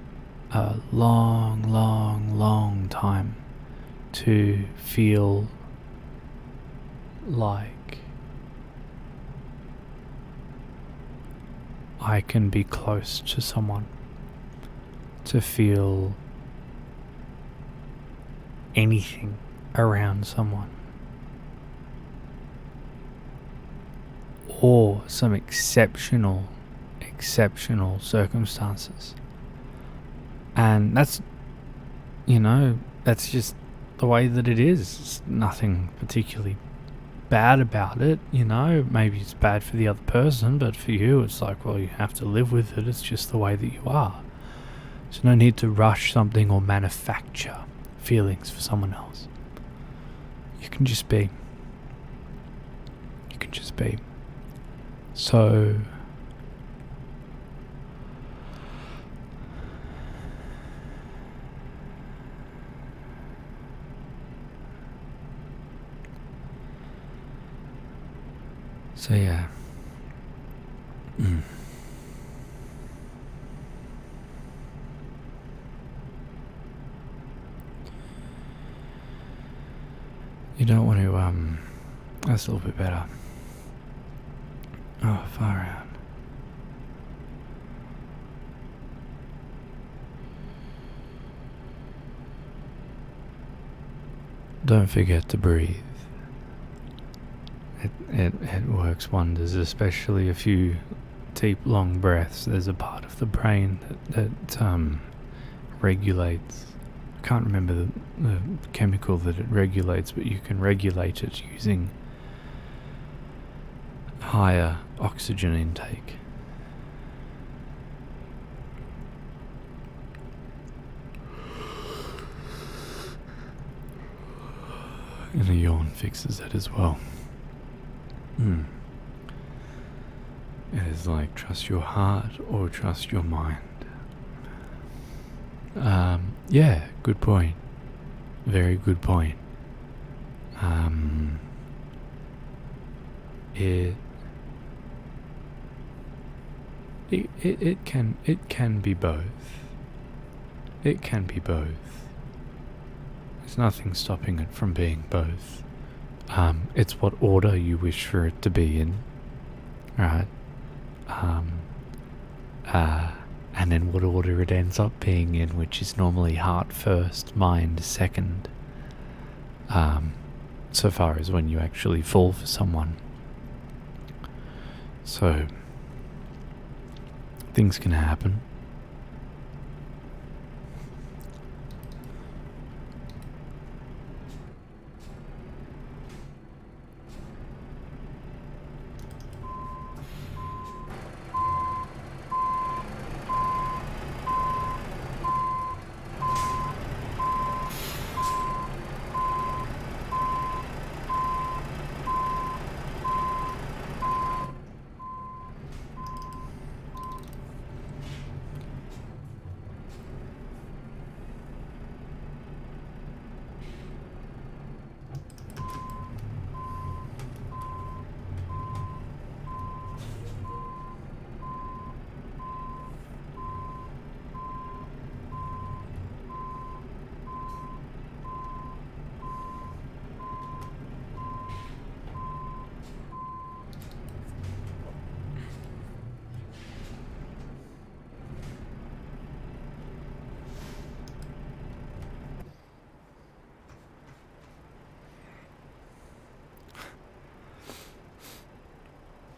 a long time to feel like I can be close to someone, to feel anything around someone, or some exceptional circumstances. And that's, that's just the way that it is. It's nothing particularly bad about it, maybe it's bad for the other person, but for you it's like, well, you have to live with it. It's just the way that you are. There's no need to rush something or manufacture feelings for someone else. You can just be. So yeah. You don't want to, that's a little bit better. Oh, far out. Don't forget to breathe. It works wonders, especially a few deep, long breaths. There's a part of the brain that regulates. I can't remember the chemical that it regulates, but you can regulate it using higher oxygen intake. And a yawn fixes it as well. It is like, trust your heart or trust your mind. Yeah, good point. Very good point. It can be both. It can be both. There's nothing stopping it from being both. It's what order you wish for it to be in, right? And then what order it ends up being in, which is normally heart first, mind second. So far as when you actually fall for someone. So things can happen.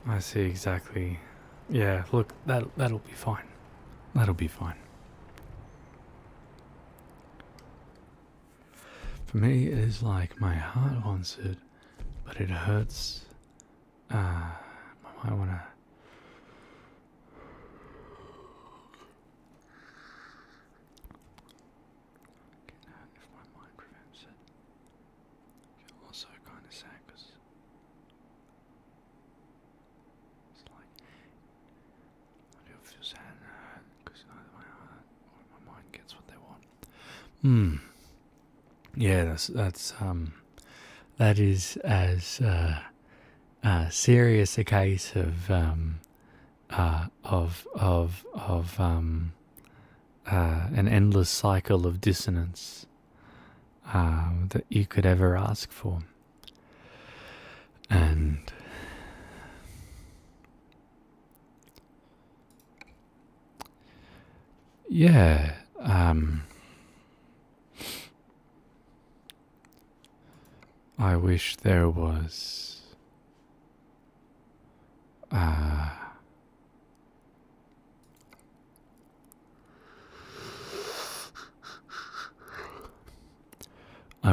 I see exactly. Yeah, look, that'll be fine. That'll be fine. For me, it is like my heart wants it, but it hurts. I might wanna. If my mind prevents it, feel also kind of sad because it's like I do feel sad and hurt because my heart Yeah, that is as serious a case of an endless cycle of dissonance that you could ever ask for. And yeah, I wish there was I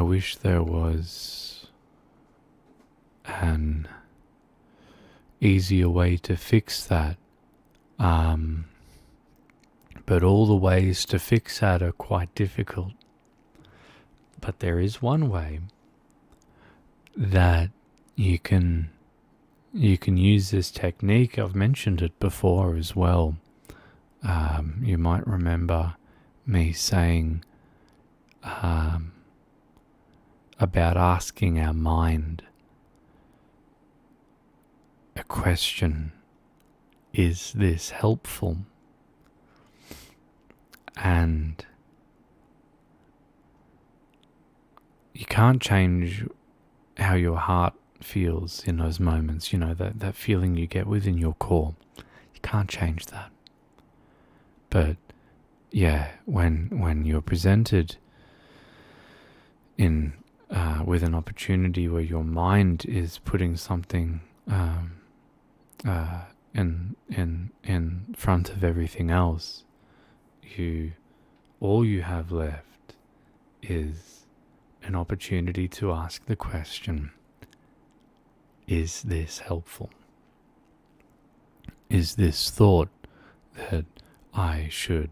wish there was an easier way to fix that. But all the ways to fix that are quite difficult. But there is one way that you can use this technique. I've mentioned it before as well. You might remember me saying about asking our mind a question: is this helpful? And you can't change how your heart feels in those moments, that feeling you get within your core. You can't change that. But yeah, when you're presented in with an opportunity where your mind is putting something in front of everything else, all you have left is an opportunity to ask the question: is this helpful? Is this thought that I should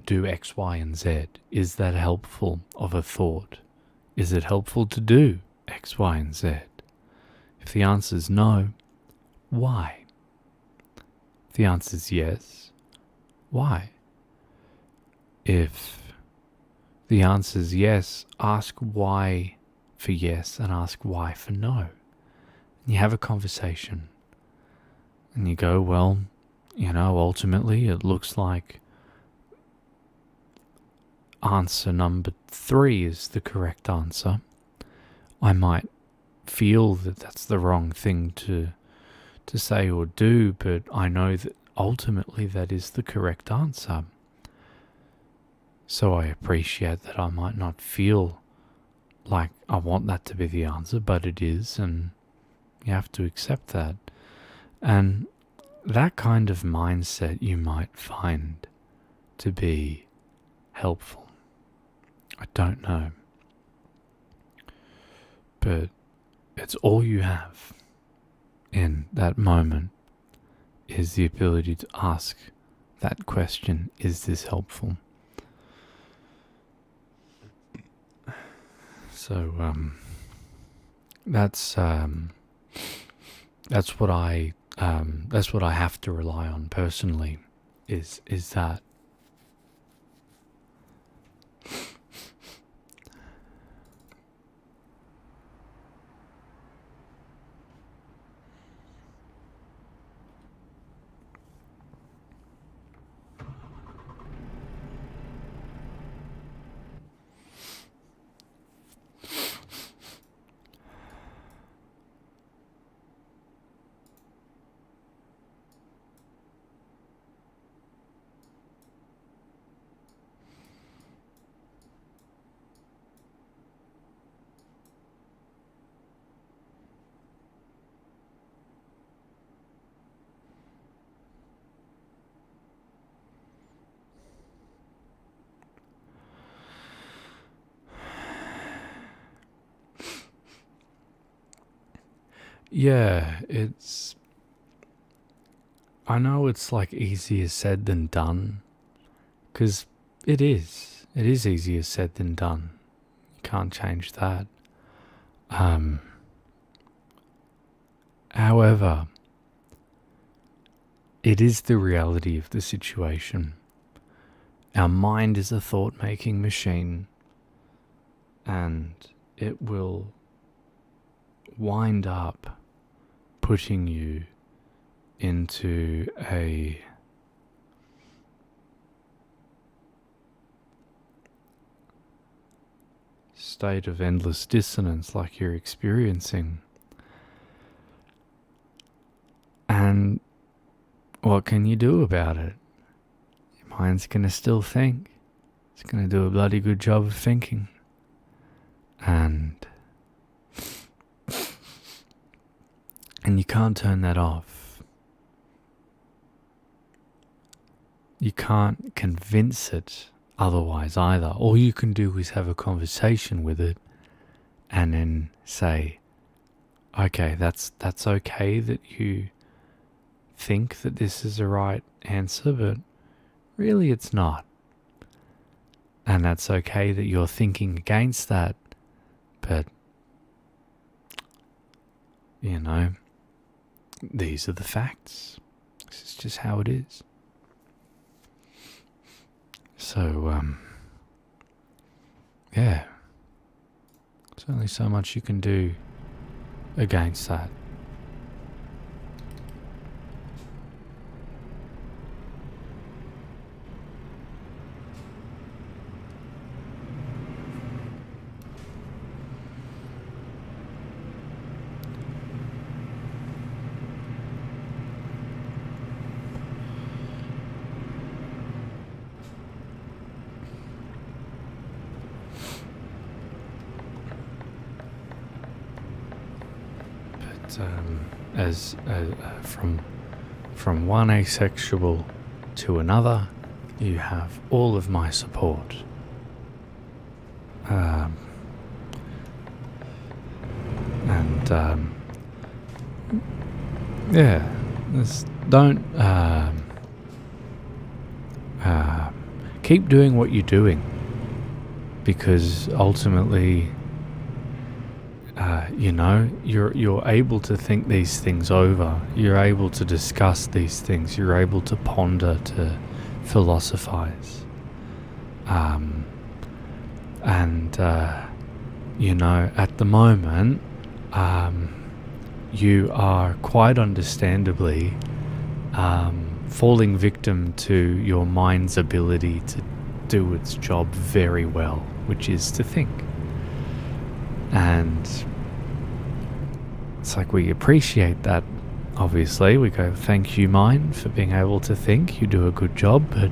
do X, Y, and Z, is that helpful of a thought? Is it helpful to do X, Y, and Z? If the answer is no, why? If the answer is yes, why? If the answer is yes, ask why for yes and ask why for no. And you have a conversation and you go, well, ultimately it looks like answer number 3 is the correct answer. I might feel that that's the wrong thing to say or do, but I know that ultimately that is the correct answer. So I appreciate that I might not feel like I want that to be the answer, but it is, and you have to accept that. And that kind of mindset you might find to be helpful. I don't know. But it's all you have in that moment is the ability to ask that question: is this helpful? So that's what I have to rely on personally. Is that yeah, I know it's like easier said than done, because it is easier said than done. You can't change that. However, it is the reality of the situation, Our mind is a thought-making machine, and it will wind up putting you into a state of endless dissonance like you're experiencing. And what can you do about it? Your mind's going to still think. It's going to do a bloody good job of thinking. And you can't turn that off. You can't convince it otherwise either. All you can do is have a conversation with it and then say, okay, that's okay that you think that this is the right answer, but really it's not. And that's okay that you're thinking against that, but you know, these are the facts. This is just how it is. So, yeah, there's only so much you can do against that. As from one asexual to another, you have all of my support. Yeah, don't keep doing what you're doing, because ultimately, you know, you're able to think these things over. You're able to discuss these things. You're able to ponder, to philosophize. You know, at the moment, you are quite understandably falling victim to your mind's ability to do its job very well, which is to think. And it's like, we appreciate that, obviously. We go, thank you, mind, for being able to think. You do a good job. But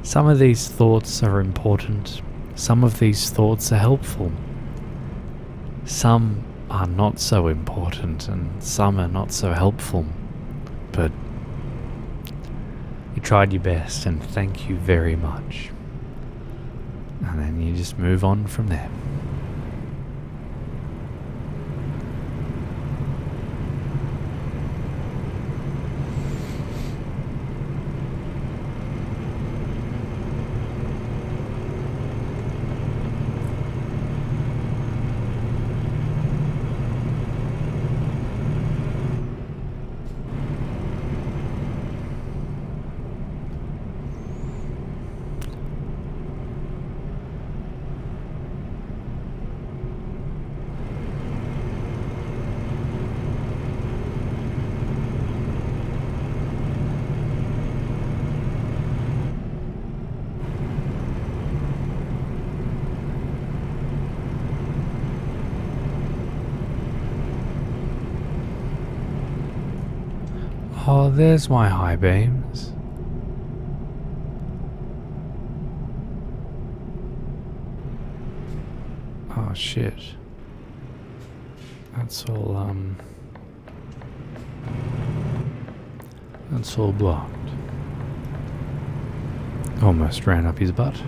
some of these thoughts are important. Some of these thoughts are helpful. Some are not so important, and some are not so helpful. But you tried your best, and thank you very much. And then you just move on from there. Oh, there's my high beams. Oh shit. That's all blocked. Almost ran up his butt.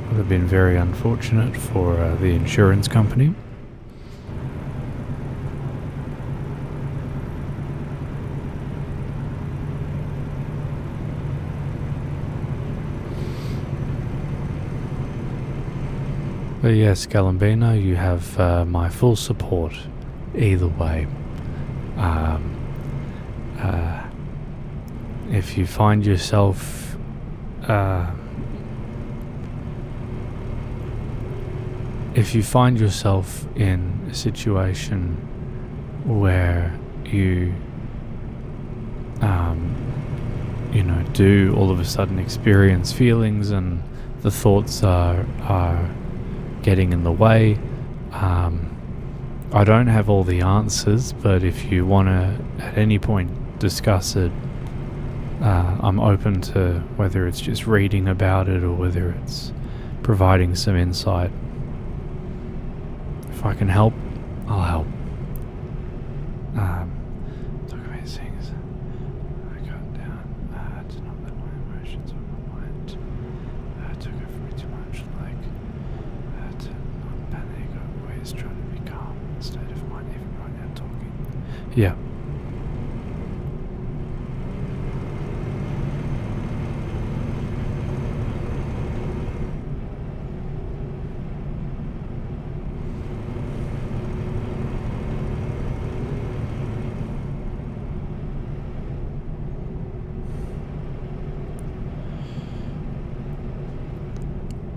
Would have been very unfortunate for the insurance company. But yes, Galambino, you have my full support if you find yourself in a situation where you do all of a sudden experience feelings and the thoughts are getting in the way, I don't have all the answers, but if you want to at any point discuss it, I'm open to whether it's just reading about it or whether it's providing some insight. If I can help, I'll help. Talk about things I got down to not let my emotions or my mind took over me too much, like to not panic or always try to be calm in the state of mind even right now talking. Yeah.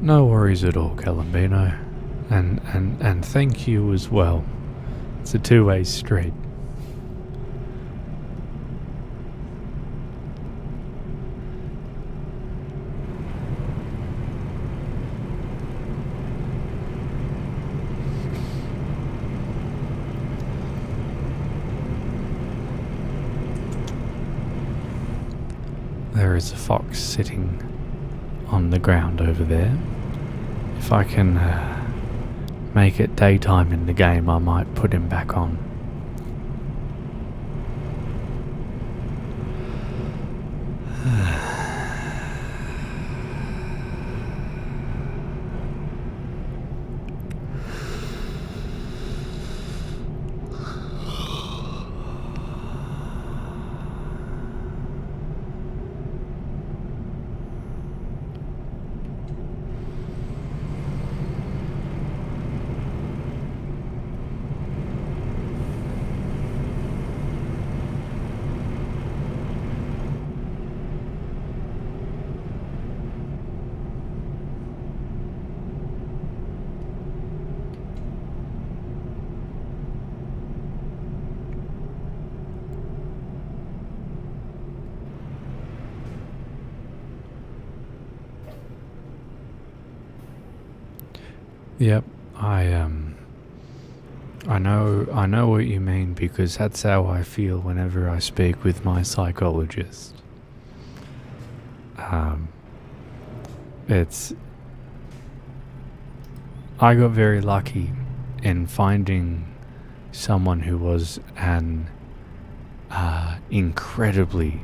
No worries at all, Calambino, and thank you as well. It's a two-way street. There is a fox sitting on the ground over there. If I can make it daytime in the game, I might put him back on. Yep, I know what you mean, because that's how I feel whenever I speak with my psychologist. I got very lucky in finding someone who was an incredibly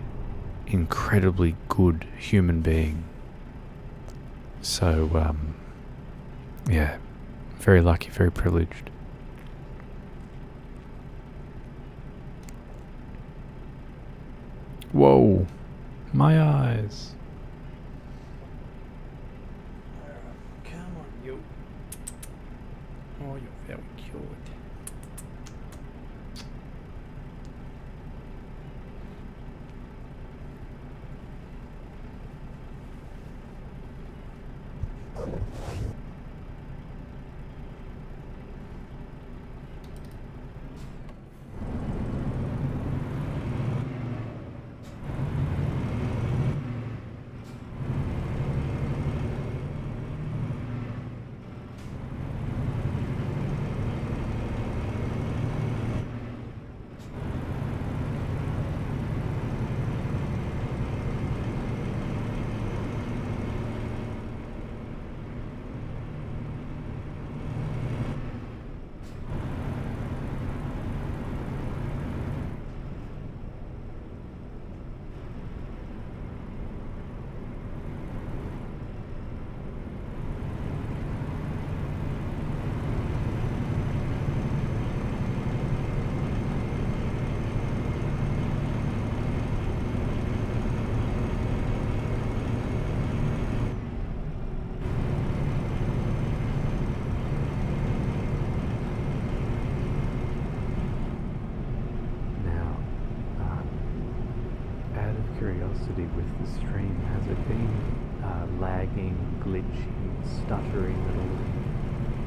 good human being. So, yeah, very lucky, very privileged. Whoa, my eyes. Come on, you. Oh, you're very cute. quality with the stream? Has it been lagging, glitching, stuttering at all?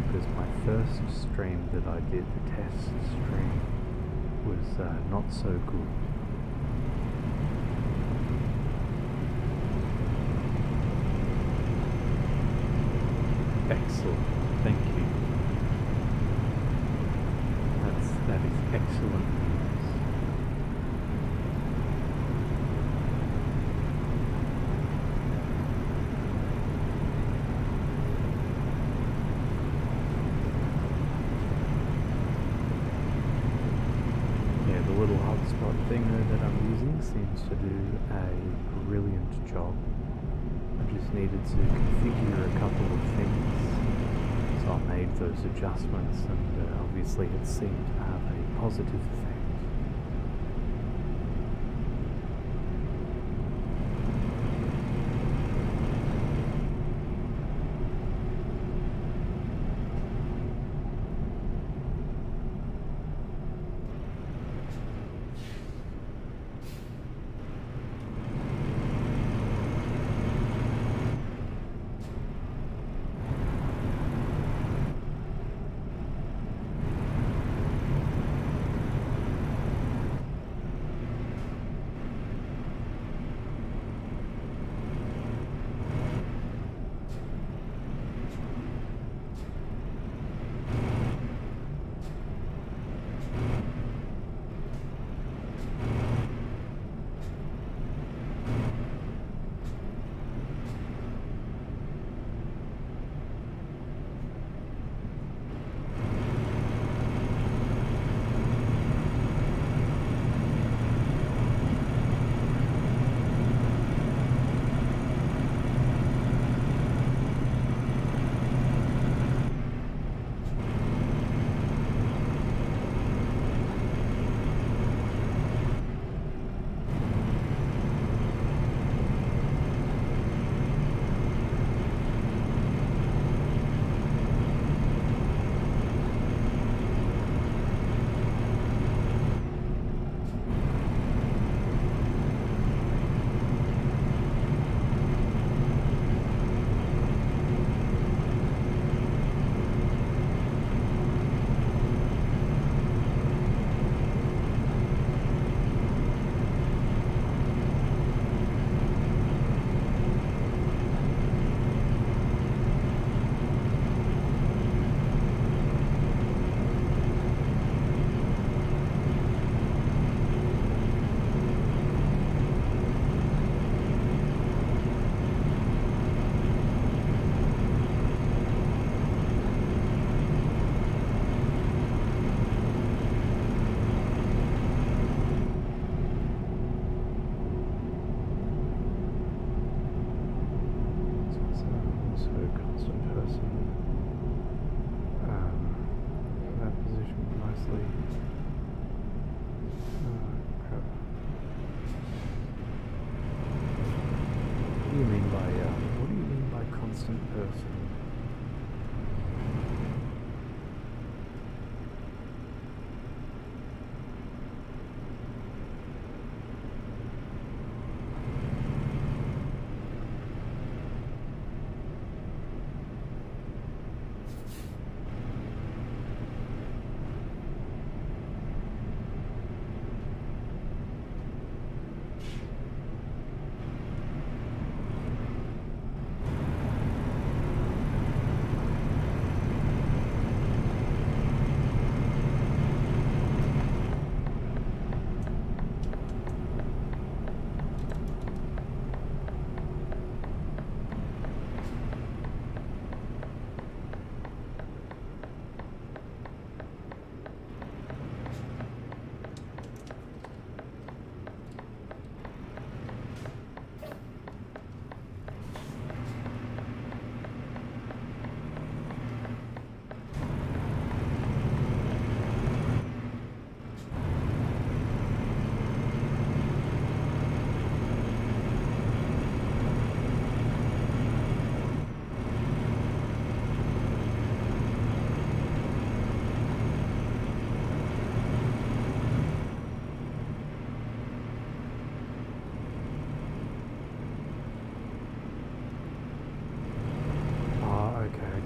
Because my first stream that I did, the test stream, was not so good. Excellent, thank you. That is excellent news. Yeah, the little hotspot thingo that I'm using seems to do a brilliant job. I just needed to configure a couple of things, so I made those adjustments, and obviously it seemed to have a positive effect.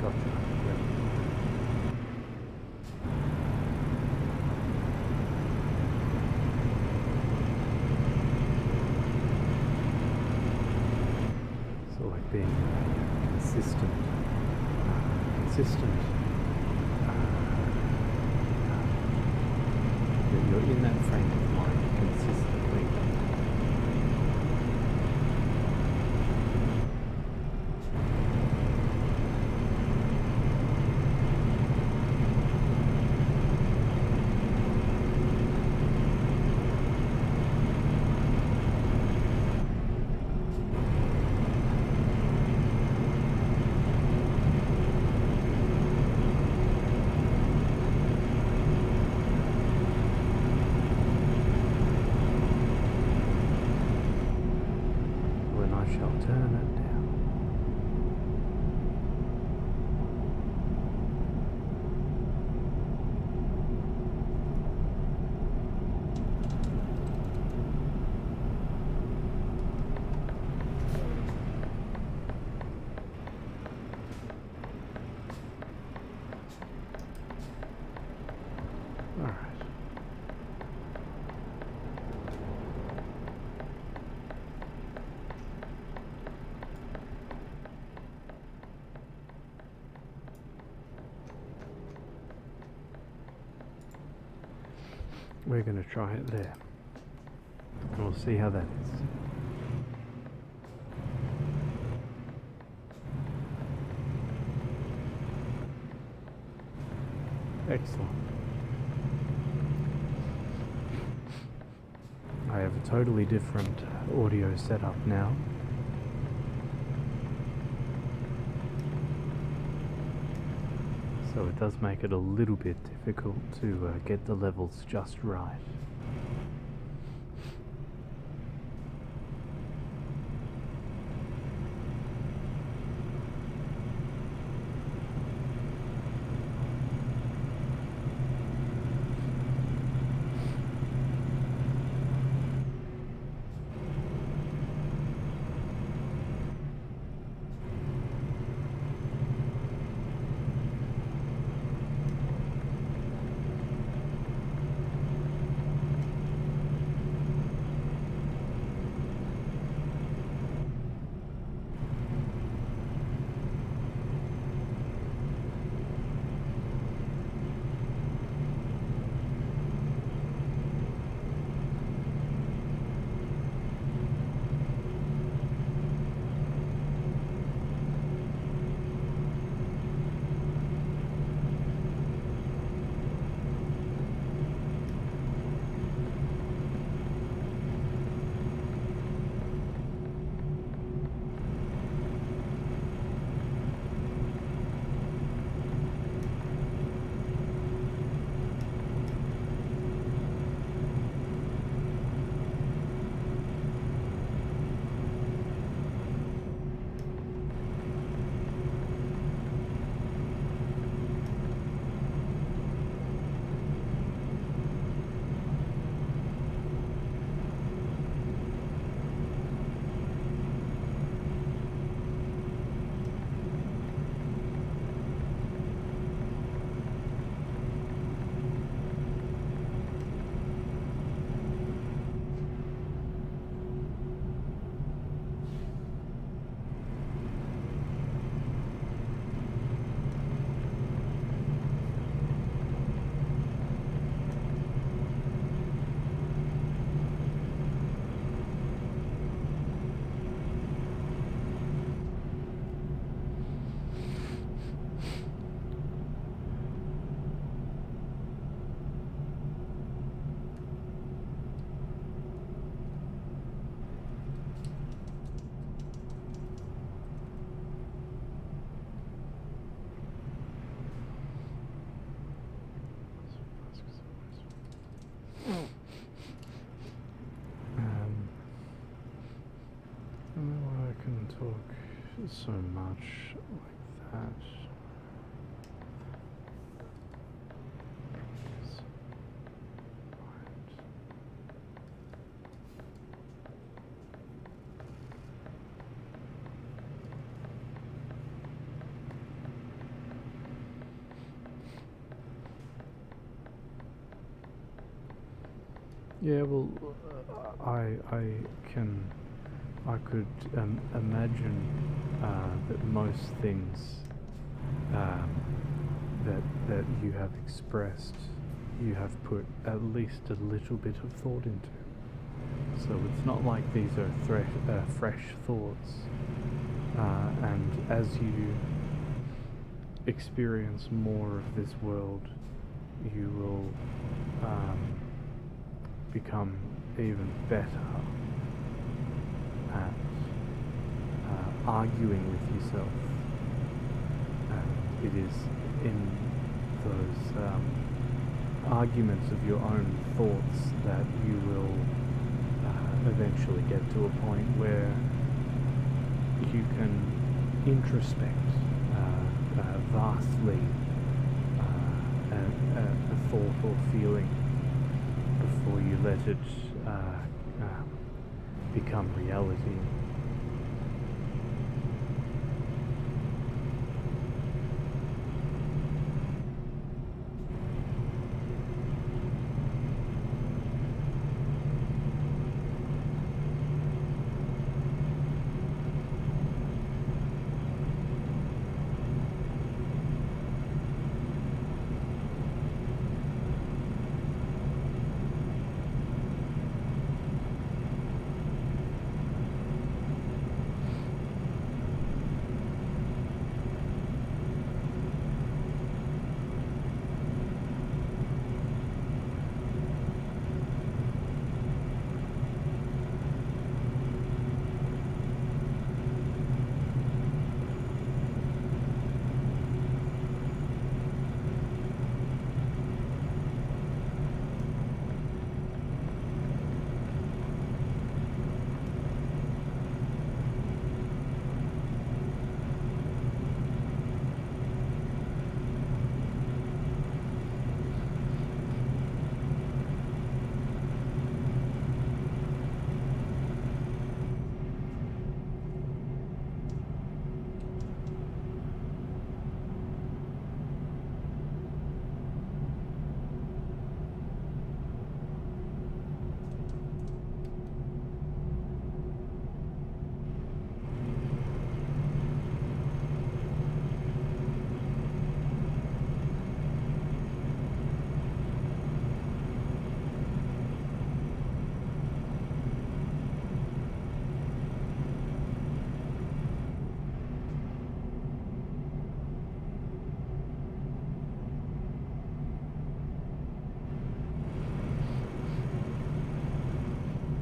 Gotcha. Yep. So like being consistent, you're in that frame of mind consistently. Shall turn it down. All right. We're going to try it there, and we'll see how that is. Excellent. I have a totally different audio setup now. So it does make it a little bit difficult to get the levels just right. Talk so much like that. Yeah, well, I could imagine that most things that you have expressed, you have put at least a little bit of thought into. So it's not like these are fresh thoughts. And as you experience more of this world, you will become even better at arguing with yourself. And it is in those arguments of your own thoughts that you will eventually get to a point where you can introspect vastly a thought or feeling before you let it become reality.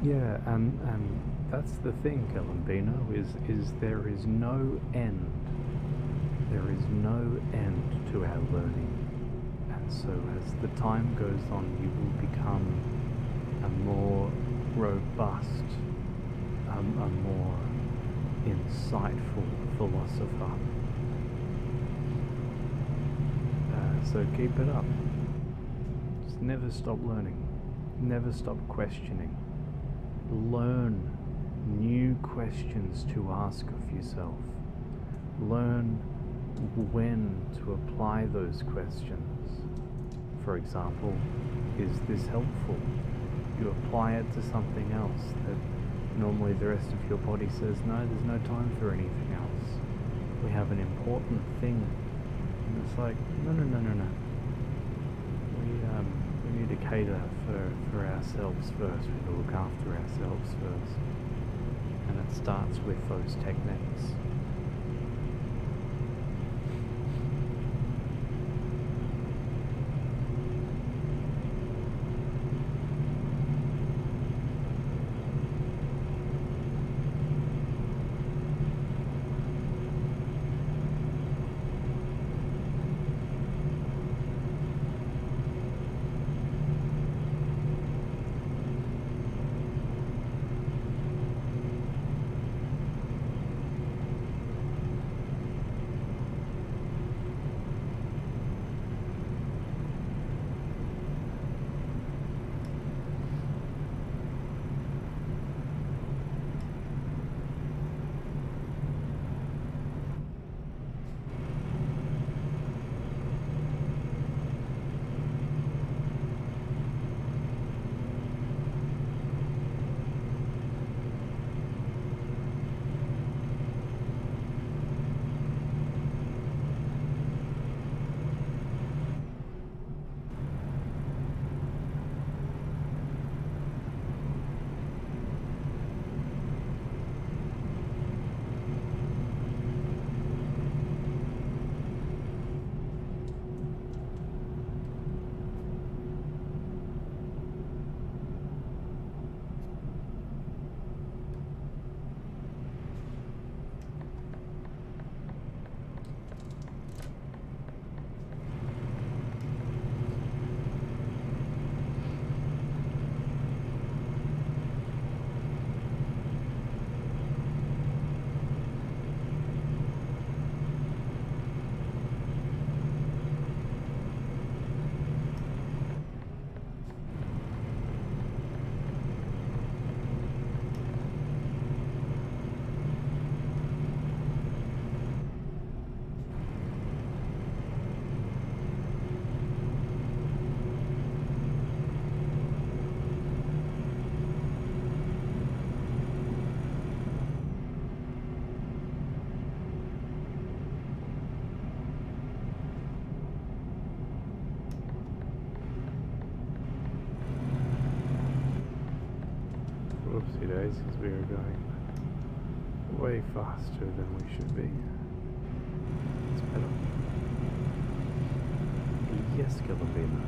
Yeah, and that's the thing, Galambino, is there is no end. There is no end to our learning. And so as the time goes on, you will become a more robust, a more insightful philosopher. So keep it up. Just never stop learning. Never stop questioning. Learn new questions to ask of yourself. Learn when to apply those questions. For example, is this helpful? You apply it to something else that normally the rest of your body says, no, there's no time for anything else. We have an important thing. And it's like, no. We need to cater for ourselves first. We need to look after ourselves first. And it starts with those techniques. whoopsie daisies, we are going way faster than we should be. It's better. Yes, Galabino.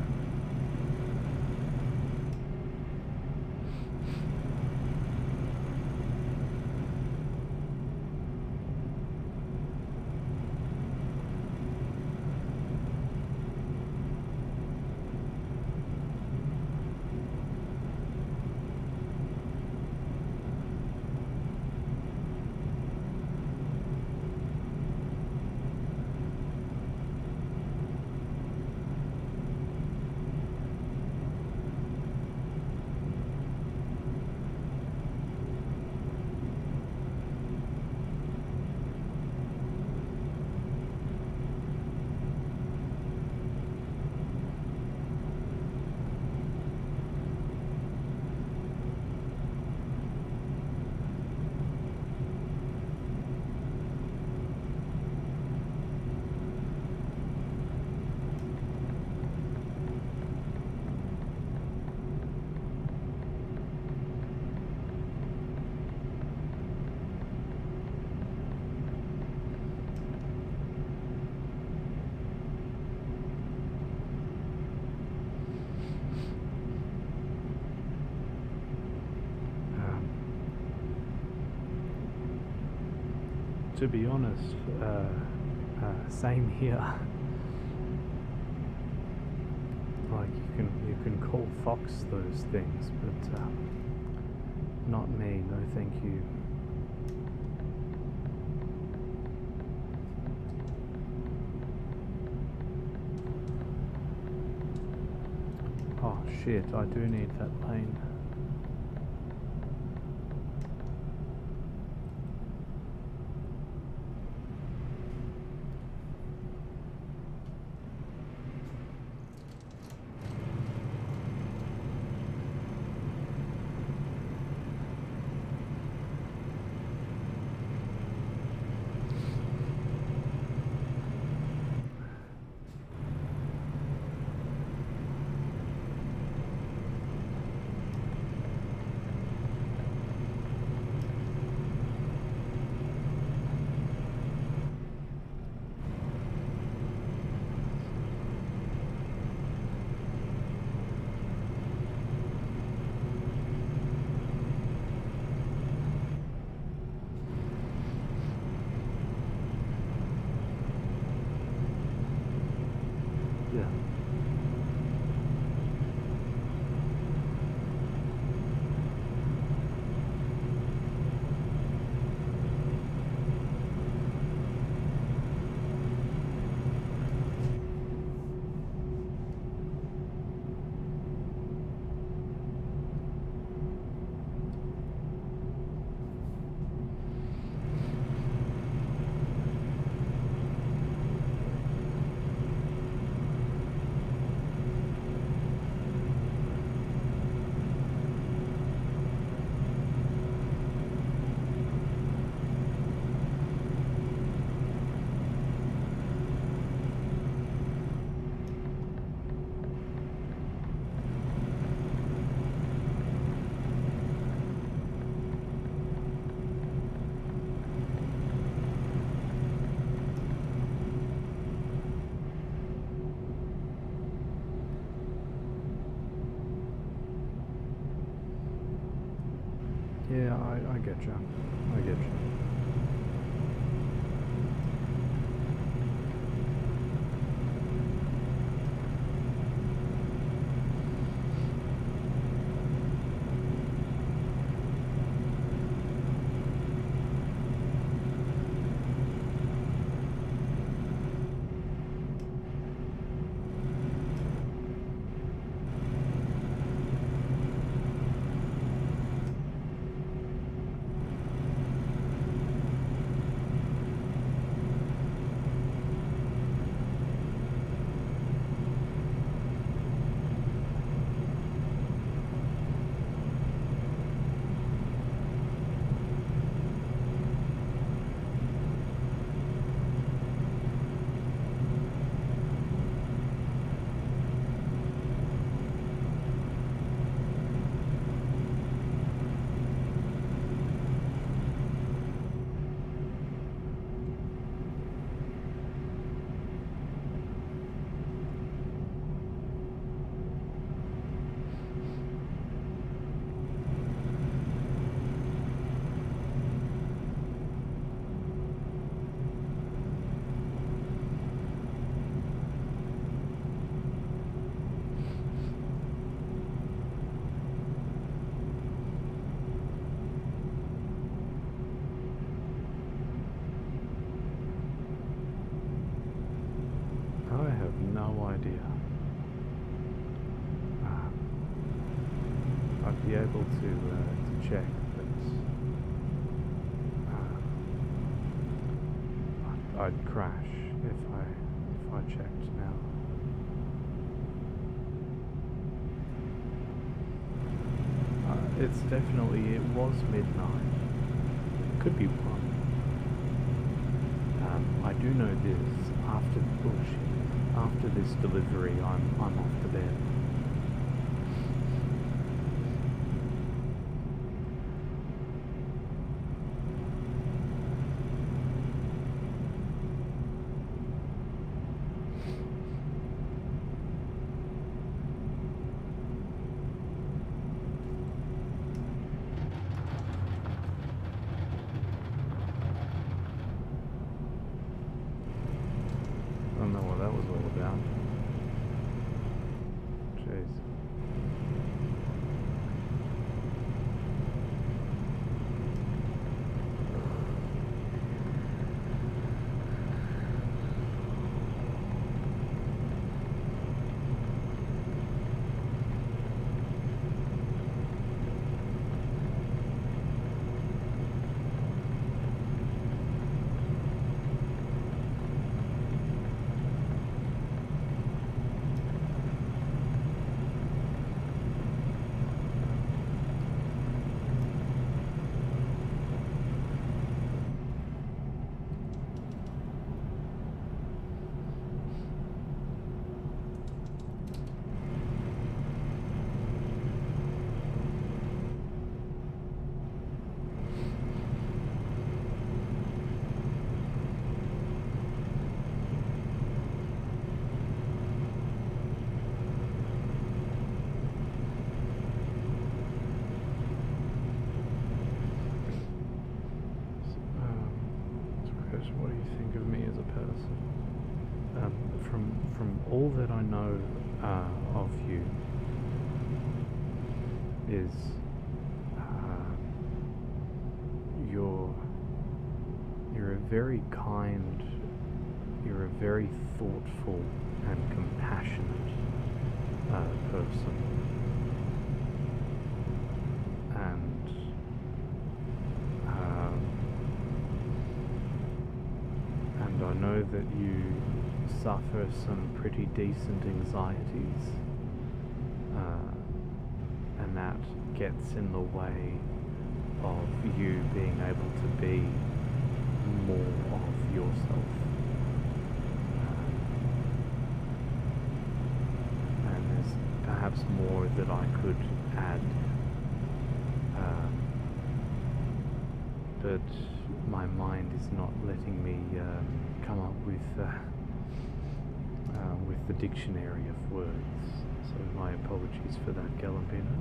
To be honest, same here. Like you can call Fox those things, but not me. No, thank you. Oh shit! I do need that lane. Yeah, I get you. I get you. have no idea. I'd be able to check, but I'd crash if I checked now. It's definitely, it was midnight. Could be 1. I do know this, after this delivery I'm off to bed. I don't know what that was all about. Jeez. What do you think of me as a person? From all that I know of you is you're a very kind, you're a very thoughtful and compassionate person, and I know that you suffer some pretty decent anxieties, and that gets in the way of you being able to be more of yourself. And there's perhaps more that I could add, but my mind is not letting me come up with the dictionary of words, so my apologies for that, Galampino.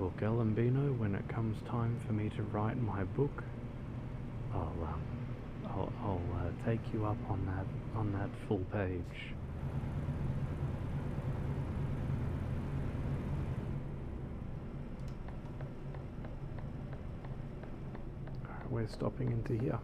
look, Elambino, when it comes time for me to write my book, I'll take you up on that full page. Alright, we're stopping into here.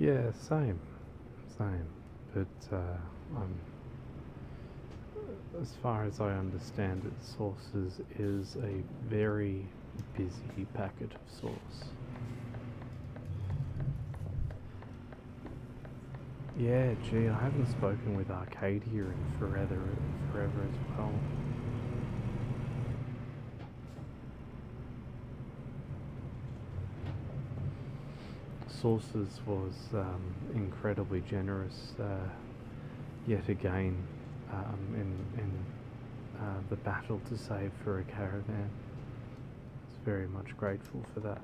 Yeah, same. But as far as I understand it, Sources is a very busy packet of Source. Yeah, gee, I haven't spoken with Arcadia in forever as well. Sources was incredibly generous yet again in the battle to save for a caravan. I was very much grateful for that.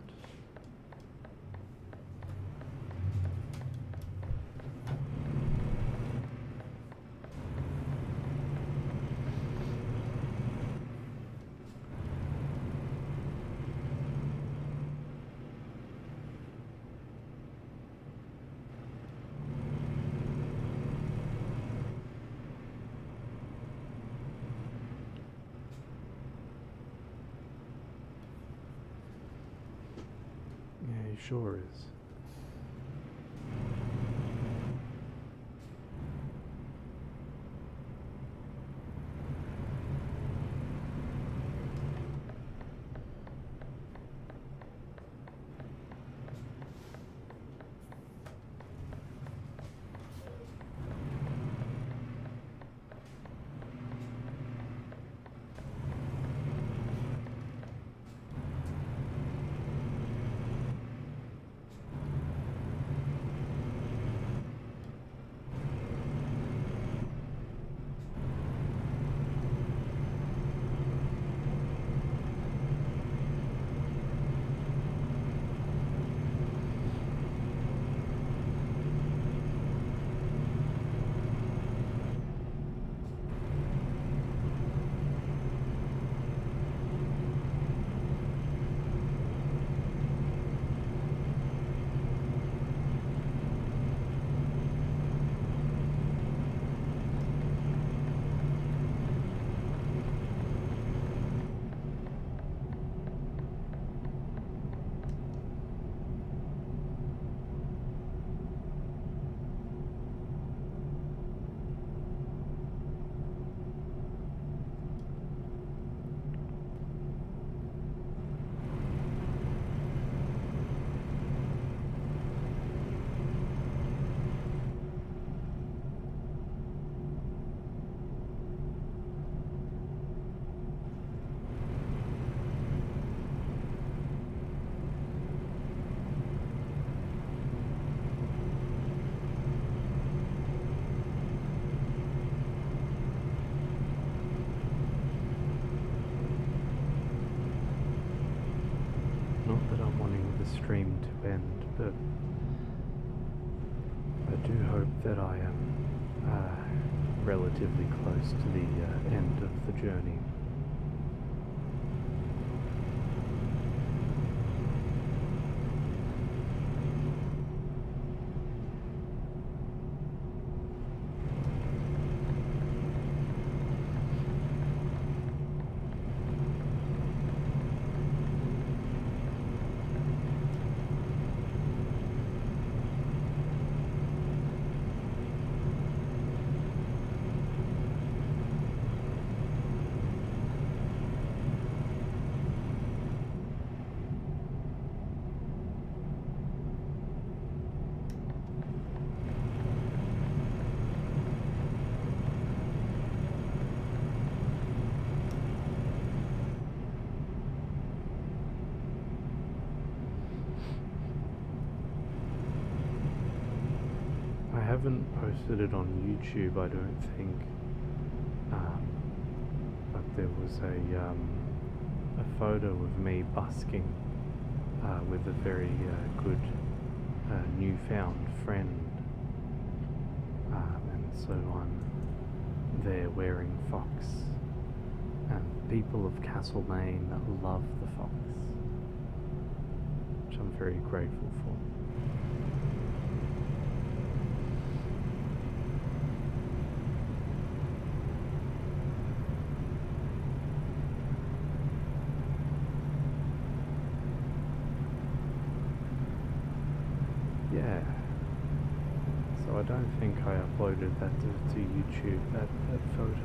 Sure is. that I am relatively close to the end of the journey. I haven't posted it on YouTube, I don't think, but there was a photo of me busking with a very good newfound friend, and so I'm there wearing Fox, and people of Castlemaine love the Fox, which I'm very grateful for. Yeah, so I don't think I uploaded that to YouTube, that photo,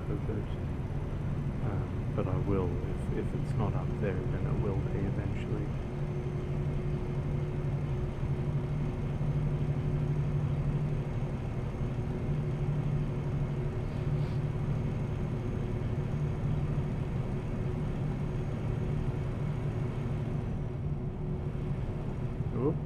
but I will. If it's not up there, then it will be eventually. Oop.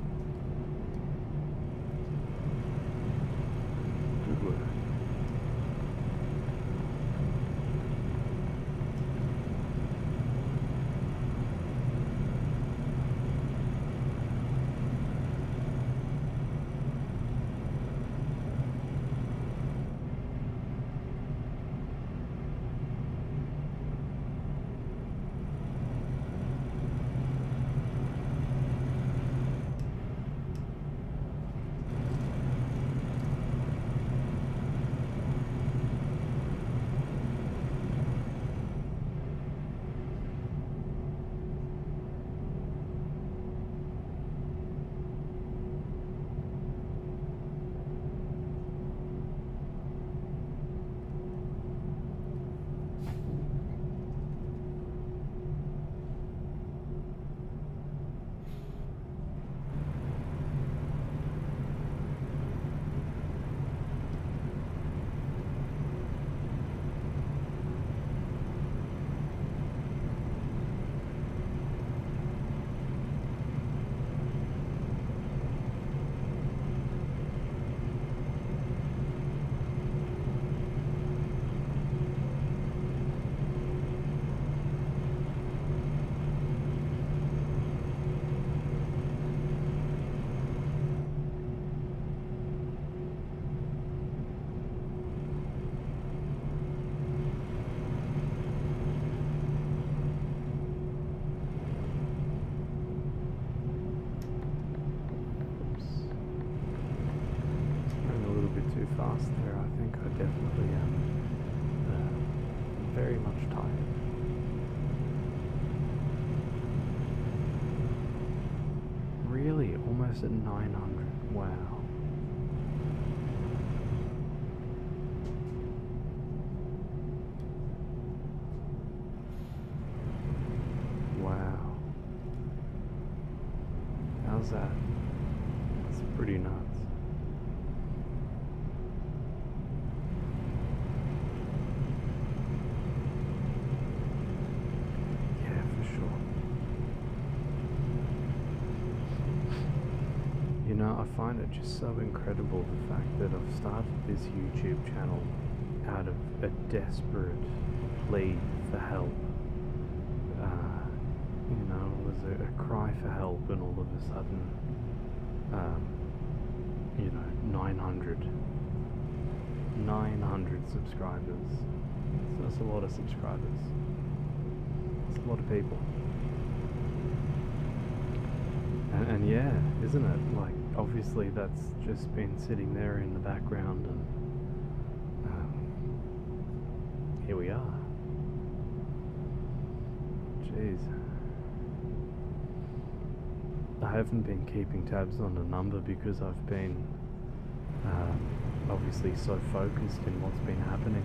Fast there. I think I definitely am very much tired. Really? Almost at 900. Wow. Wow. How's that? That's pretty nuts. You know, I find it just so incredible the fact that I've started this YouTube channel out of a desperate plea for help. You know, it was a cry for help, and all of a sudden, you know, 900 900 subscribers. So that's a lot of subscribers. It's a lot of people. And yeah, isn't it? Like, obviously that's just been sitting there in the background, and here we are. Jeez. I haven't been keeping tabs on the number because I've been obviously so focused in what's been happening.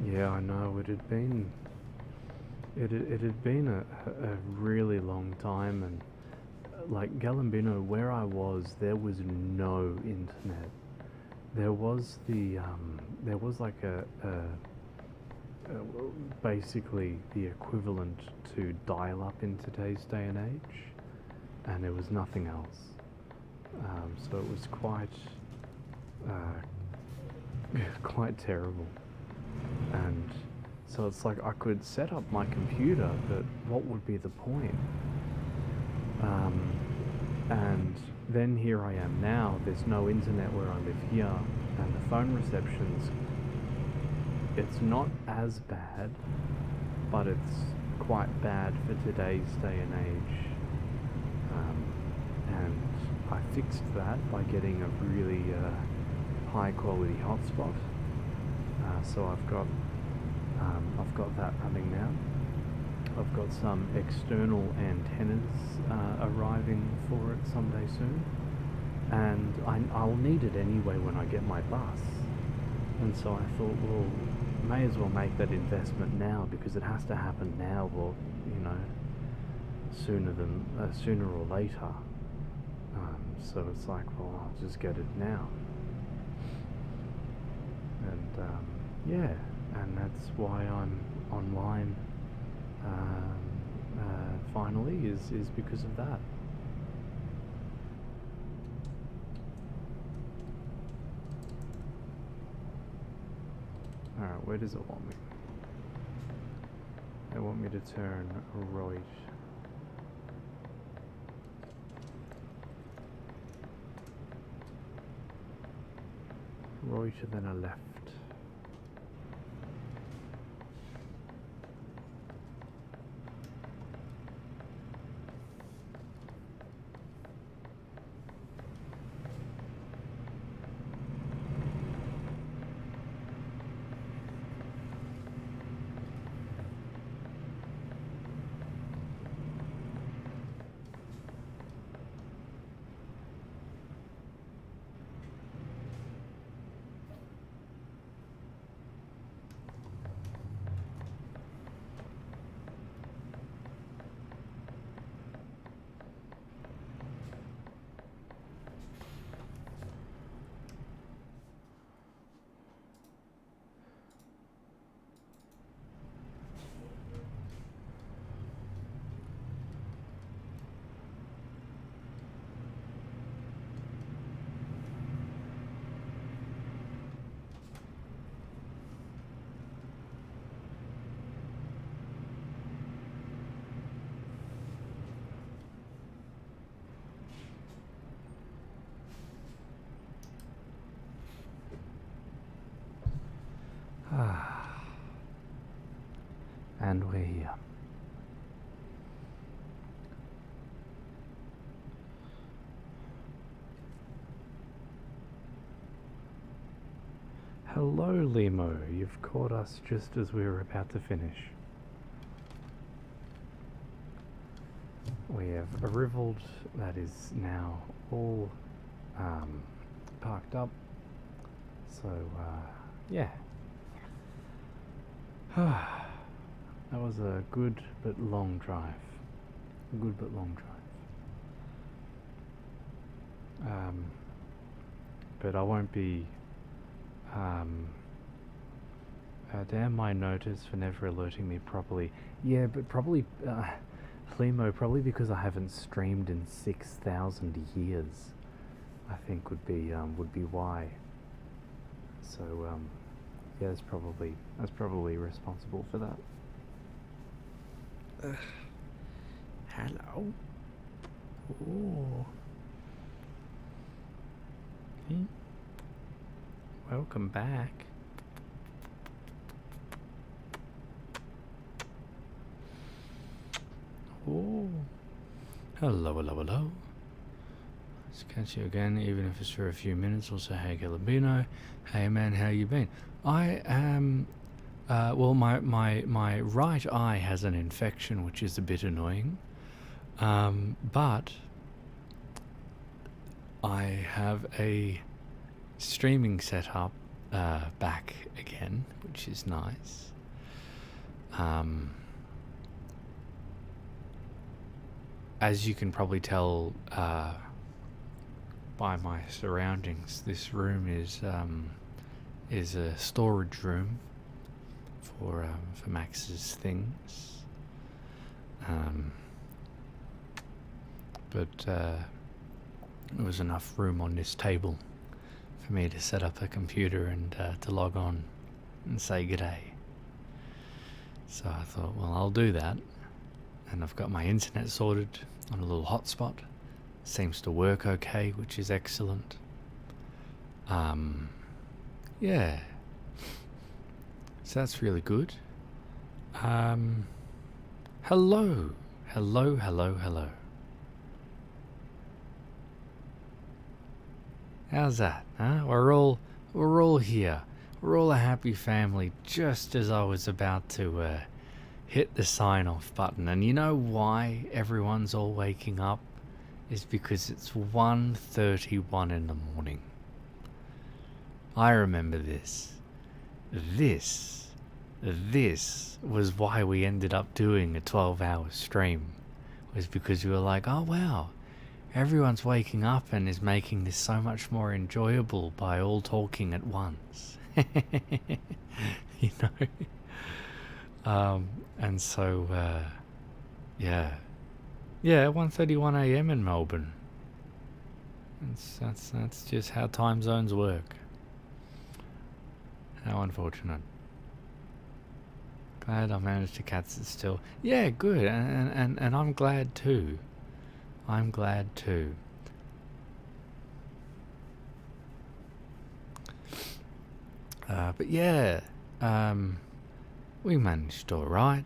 Yeah, I know. It had been a really long time, and like Galambino, where I was, there was no internet. There was there was like basically the equivalent to dial-up in today's day and age, and there was nothing else. So it was quite quite terrible. And so it's like I could set up my computer, but what would be the point? And then here I am now, there's no internet where I live here, and the phone reception's, it's not as bad, but it's quite bad for today's day and age. And I fixed that by getting a really high quality hotspot. So I've got that running now. I've got some external antennas arriving for it someday soon, and I'll need it anyway when I get my bus. And so I thought, well, may as well make that investment now, because it has to happen now, or you know, sooner or later. So it's like, well, I'll just get it now. And yeah, and that's why I'm online finally, is because of that. Alright, where does it want me? They want me to turn right. Right and then a left. hello, Limo. You've caught us just as we were about to finish. We have a Riveled that is now all parked up. So, yeah. That was a good but long drive. But I won't be damn my notice for never alerting me properly. Yeah, but probably Limo, probably because I haven't streamed in 6,000 years, I think would be why. So yeah, that's probably responsible for that. Hello. Ooh. Okay. Welcome back. Oh, hello. Let's catch you again, even if it's for a few minutes. Also, hey Galabino, hey man, how you been? I am, well, my right eye has an infection, which is a bit annoying, but I have a streaming setup back again, which is nice. As you can probably tell by my surroundings, this room is a storage room for Max's things. But there was enough room on this table for me to set up a computer and to log on and say g'day. So I thought, well, I'll do that. And I've got my internet sorted on a little hotspot. Seems to work okay, which is excellent. Yeah. So that's really good. Hello. How's that? Huh? We're all here. We're all a happy family. Just as I was about to hit the sign off button, and you know why everyone's all waking up? Is because it's 1:31 in the morning. I remember this. This was why we ended up doing a 12-hour stream. Was because we were like, oh wow, everyone's waking up and is making this so much more enjoyable by all talking at once. You know? And so, yeah, 1:31 a.m. in Melbourne. That's just how time zones work. How unfortunate. Glad I managed to catch it still. Yeah, good, and I'm glad too. But yeah, we managed all right.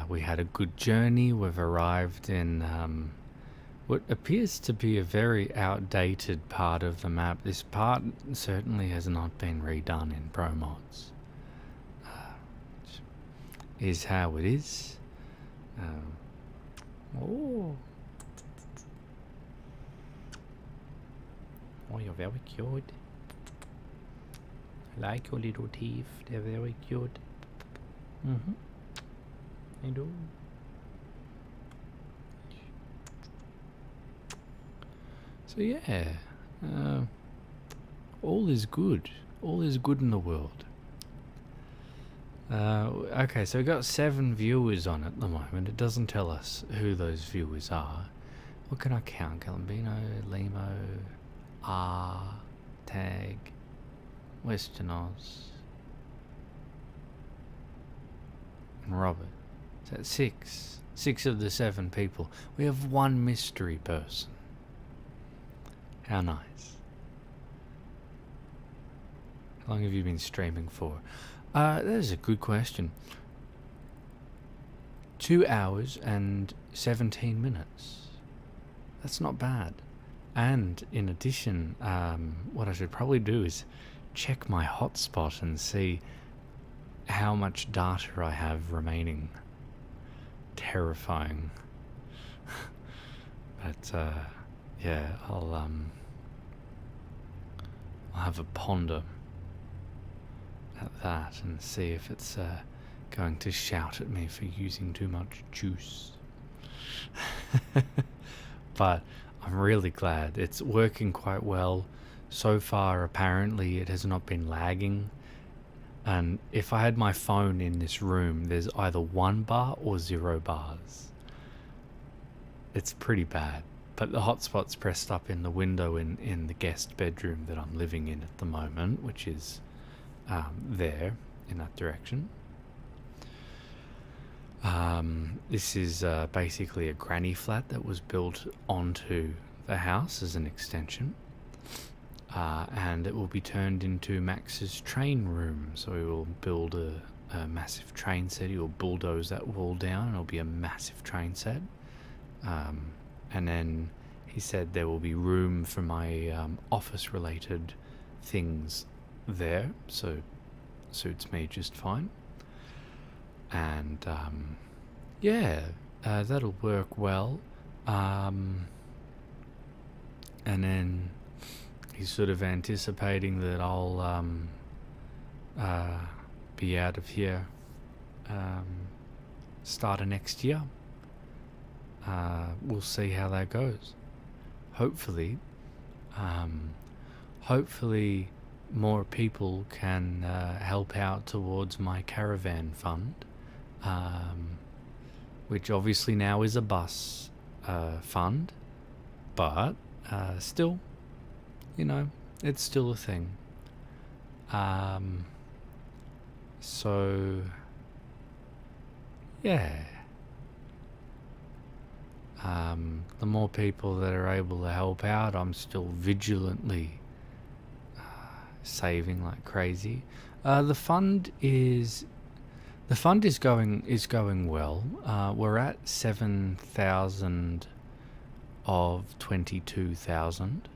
We had a good journey. We've arrived in what appears to be a very outdated part of the map. This part certainly has not been redone in Pro Mods. Is how it is. Oh, you're very cute. I like your little teeth. They're very cute. I do. So yeah, all is good. All is good in the world. Okay, so we've got 7 viewers on at the moment. It doesn't tell us who those viewers are. What can I count? Galambino, Limo, R, Tag, Western Oz, and Robert. So that's 6. 6 of the 7 people. We have 1 mystery person. How nice. How long have you been streaming for? That is a good question. 2 hours and 17 minutes. That's not bad. And in addition, what I should probably do is check my hotspot and see how much data I have remaining. Terrifying. But yeah, I'll have a ponder at that and see if it's going to shout at me for using too much juice. But I'm really glad it's working quite well so far. Apparently it has not been lagging, and if I had my phone in this room, there's either 1 bar or 0 bars. It's pretty bad. But the hotspot's pressed up in the window in the guest bedroom that I'm living in at the moment, which is there in that direction. This is basically a granny flat that was built onto the house as an extension, and it will be turned into Max's train room. So we will build a massive train set. He will bulldoze that wall down and it'll be a massive train set. And then he said there will be room for my office related things there, so suits me just fine. And yeah, that'll work well. And then he's sort of anticipating that I'll be out of here start of next year. We'll see how that goes. Hopefully more people can help out towards my caravan fund, which obviously now is a bus fund, but still, you know, it's still a thing. So yeah. The more people that are able to help out, I'm still vigilantly saving like crazy. The fund is going well. We're at 7,000 of 22,000.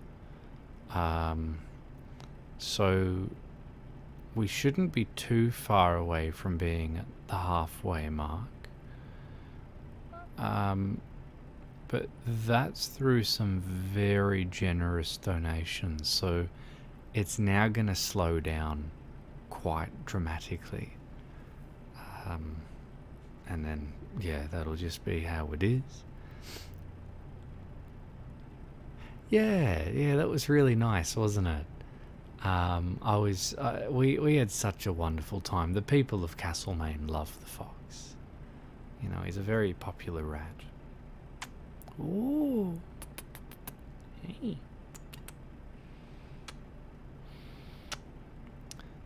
So we shouldn't be too far away from being at the halfway mark. But that's through some very generous donations, so it's now going to slow down quite dramatically. And then, yeah, that'll just be how it is. Yeah, that was really nice, wasn't it? We had such a wonderful time. The people of Castlemaine love the fox. You know, he's a very popular rat. Ooh. Hey.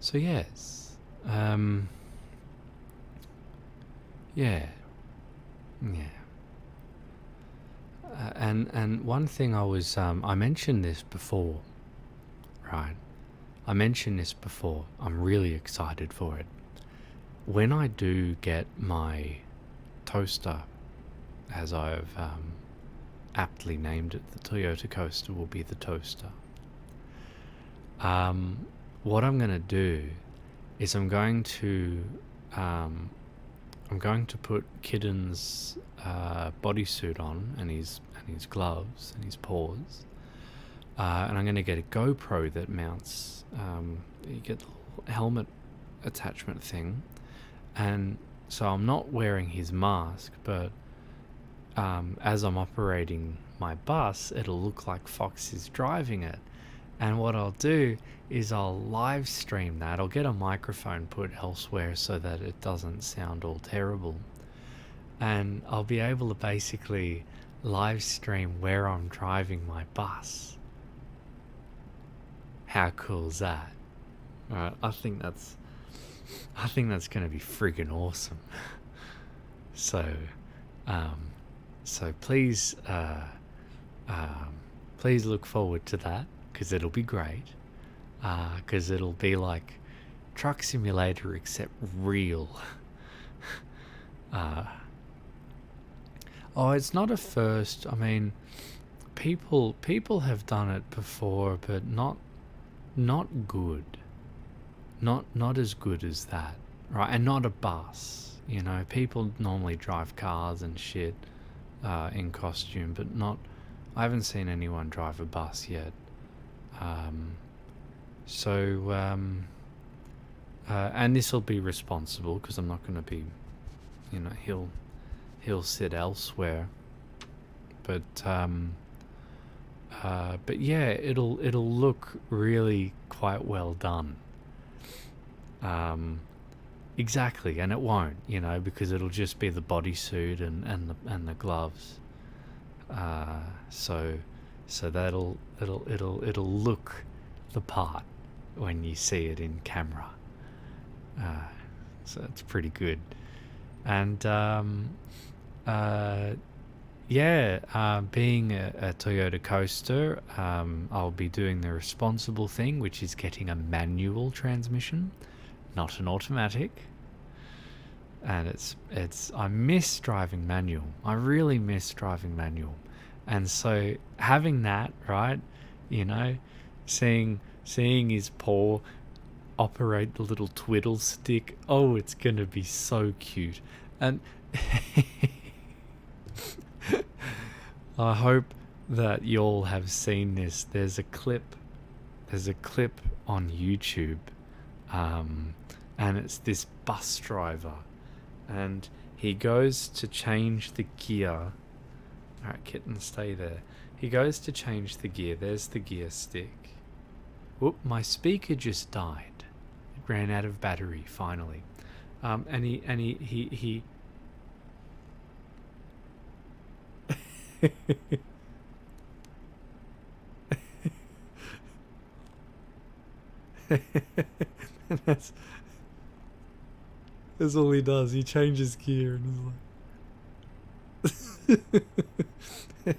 So yes. Yeah. And one thing I was I mentioned this before, right? I mentioned this before. I'm really excited for it. When I do get my toaster, as I've aptly named it, the Toyota Coaster will be the toaster. What I'm going to do is I'm going to put Kidden's bodysuit on and his gloves and his paws, and I'm going to get a GoPro that mounts. You get the little helmet attachment thing, and so I'm not wearing his mask, but as I'm operating my bus, it'll look like Fox is driving it. And what I'll do is I'll live stream that. I'll get a microphone put elsewhere so that it doesn't sound all terrible. And I'll be able to basically live stream where I'm driving my bus. How cool is that? Alright, I think that's going to be friggin' awesome. So please look forward to that, because it'll be great. Because it'll be like Truck Simulator except real. It's not a first. I mean, people have done it before, but not good. not as good as that, right? And not a bus. You know, people normally drive cars and shit in costume, but not. I haven't seen anyone drive a bus yet. And this will be responsible because I'm not going to be, you know, he'll sit elsewhere. But yeah, it'll look really quite well done. Exactly, and it won't, you know, because it'll just be the bodysuit and the gloves. So it'll look the part when you see it in camera. So it's pretty good. And being a Toyota Coaster, I'll be doing the responsible thing, which is getting a manual transmission, not an automatic. And I miss driving manual. I really miss driving manual. And so having that, right, you know, seeing his paw operate the little twiddle stick, oh, it's gonna be so cute. And I hope that y'all have seen this. There's a clip on YouTube, and it's this bus driver, and he goes to change the gear. Alright, kitten, stay there. He goes to change the gear. There's the gear stick. Whoop, my speaker just died. It ran out of battery, finally. And he that's all he does. He changes gear and is like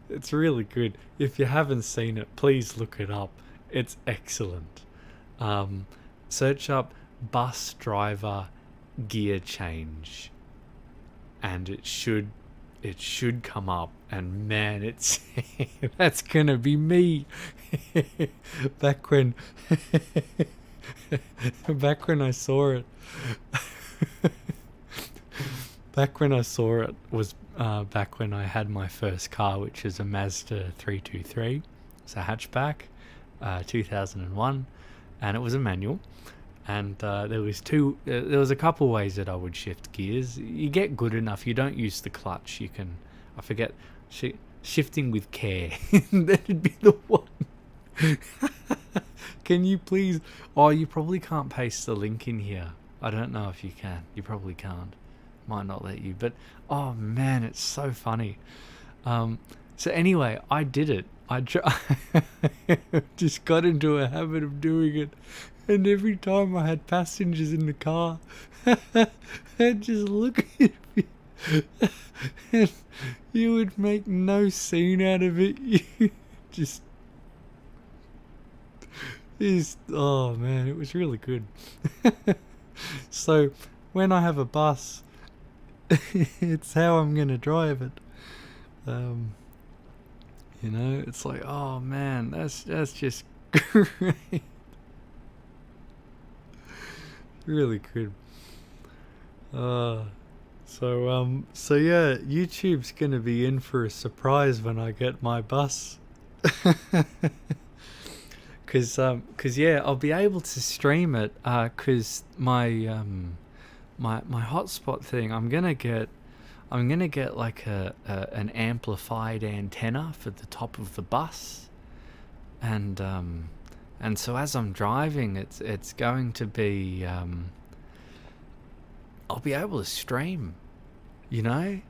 it's really good. If you haven't seen it, please look it up. It's excellent. Search up bus driver gear change, and it should come up. And man, it's that's gonna be me. back when I saw it. Back when I saw it was back when I had my first car, which is a Mazda 323. It's a hatchback, 2001, and it was a manual. And there was a couple ways that I would shift gears. You get good enough, you don't use the clutch. You can, I forget, shifting with care. That'd be the one. Can you please? Oh, you probably can't paste the link in here. I don't know if you can. You probably can't. Might not let you. But oh man, it's so funny. So anyway, I did it. I just got into a habit of doing it, and every time I had passengers in the car, I'd just look at me, and you would make no scene out of it. You just, oh man, it was really good. So when I have a bus, it's how I'm gonna drive it. You know, it's like, oh man, that's just great. Really good. So yeah, YouTube's gonna be in for a surprise when I get my bus. Cause yeah, I'll be able to stream it. Cause my my hotspot thing, I'm gonna get like an amplified antenna for the top of the bus, and so as I'm driving, it's going to be I'll be able to stream. You know,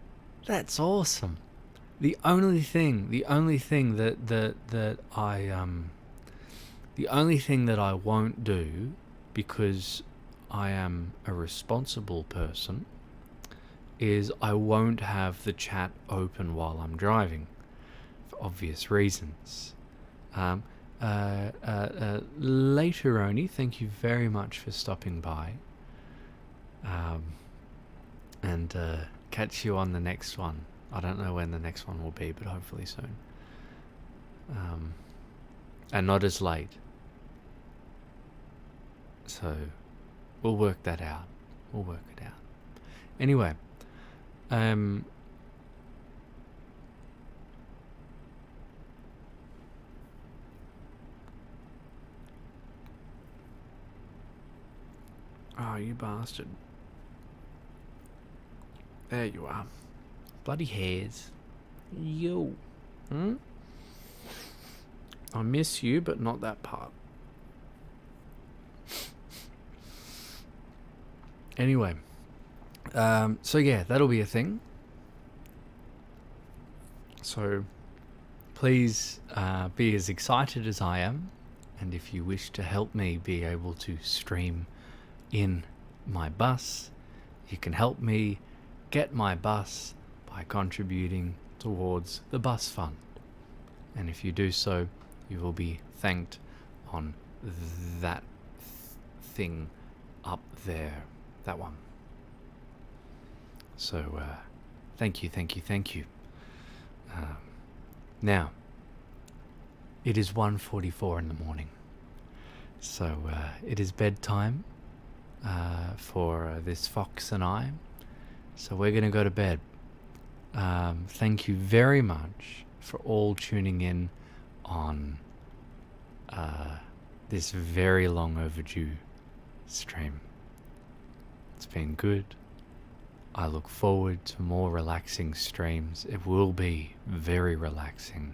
that's awesome. The only thing that I won't do, because I am a responsible person, is I won't have the chat open while I'm driving, for obvious reasons. Later, Oni, thank you very much for stopping by. And catch you on the next one. I don't know when the next one will be, but hopefully soon. And not as late. So we'll work that out. We'll work it out. Anyway, oh, you bastard. There you are. Bloody hairs. Yo. I miss you, but not that part. Anyway. So yeah, that'll be a thing. So please be as excited as I am. And if you wish to help me be able to stream in my bus, you can help me get my bus by contributing towards the bus fund. And if you do so, you will be thanked on that thing up there. That one. So, thank you. Now, it is 1:44 in the morning. So, it is bedtime for this fox and I. So we're going to go to bed. Thank you very much for all tuning in on this very long overdue stream. It's been good. I look forward to more relaxing streams. It will be very relaxing.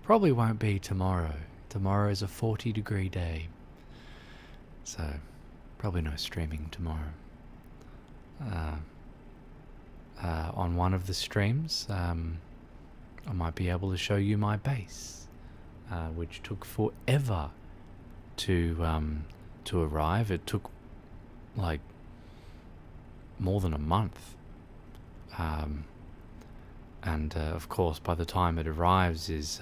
Probably won't be tomorrow. Tomorrow is a 40-degree day. So probably no streaming tomorrow. On one of the streams, I might be able to show you my base, which took forever to arrive. It took like more than a month, and of course, by the time it arrives is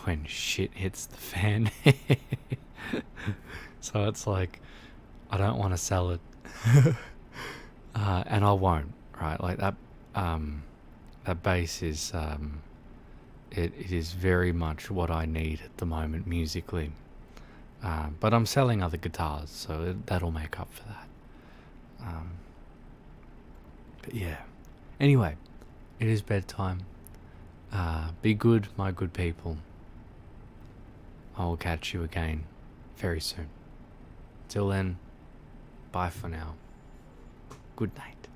when shit hits the fan. So it's like I don't want to sell it, and I won't. Right, like that. That bass is it is very much what I need at the moment musically. But I'm selling other guitars, so that'll make up for that. But yeah. Anyway, it is bedtime. Be good, my good people. I will catch you again very soon. Till then, bye for now. Good night.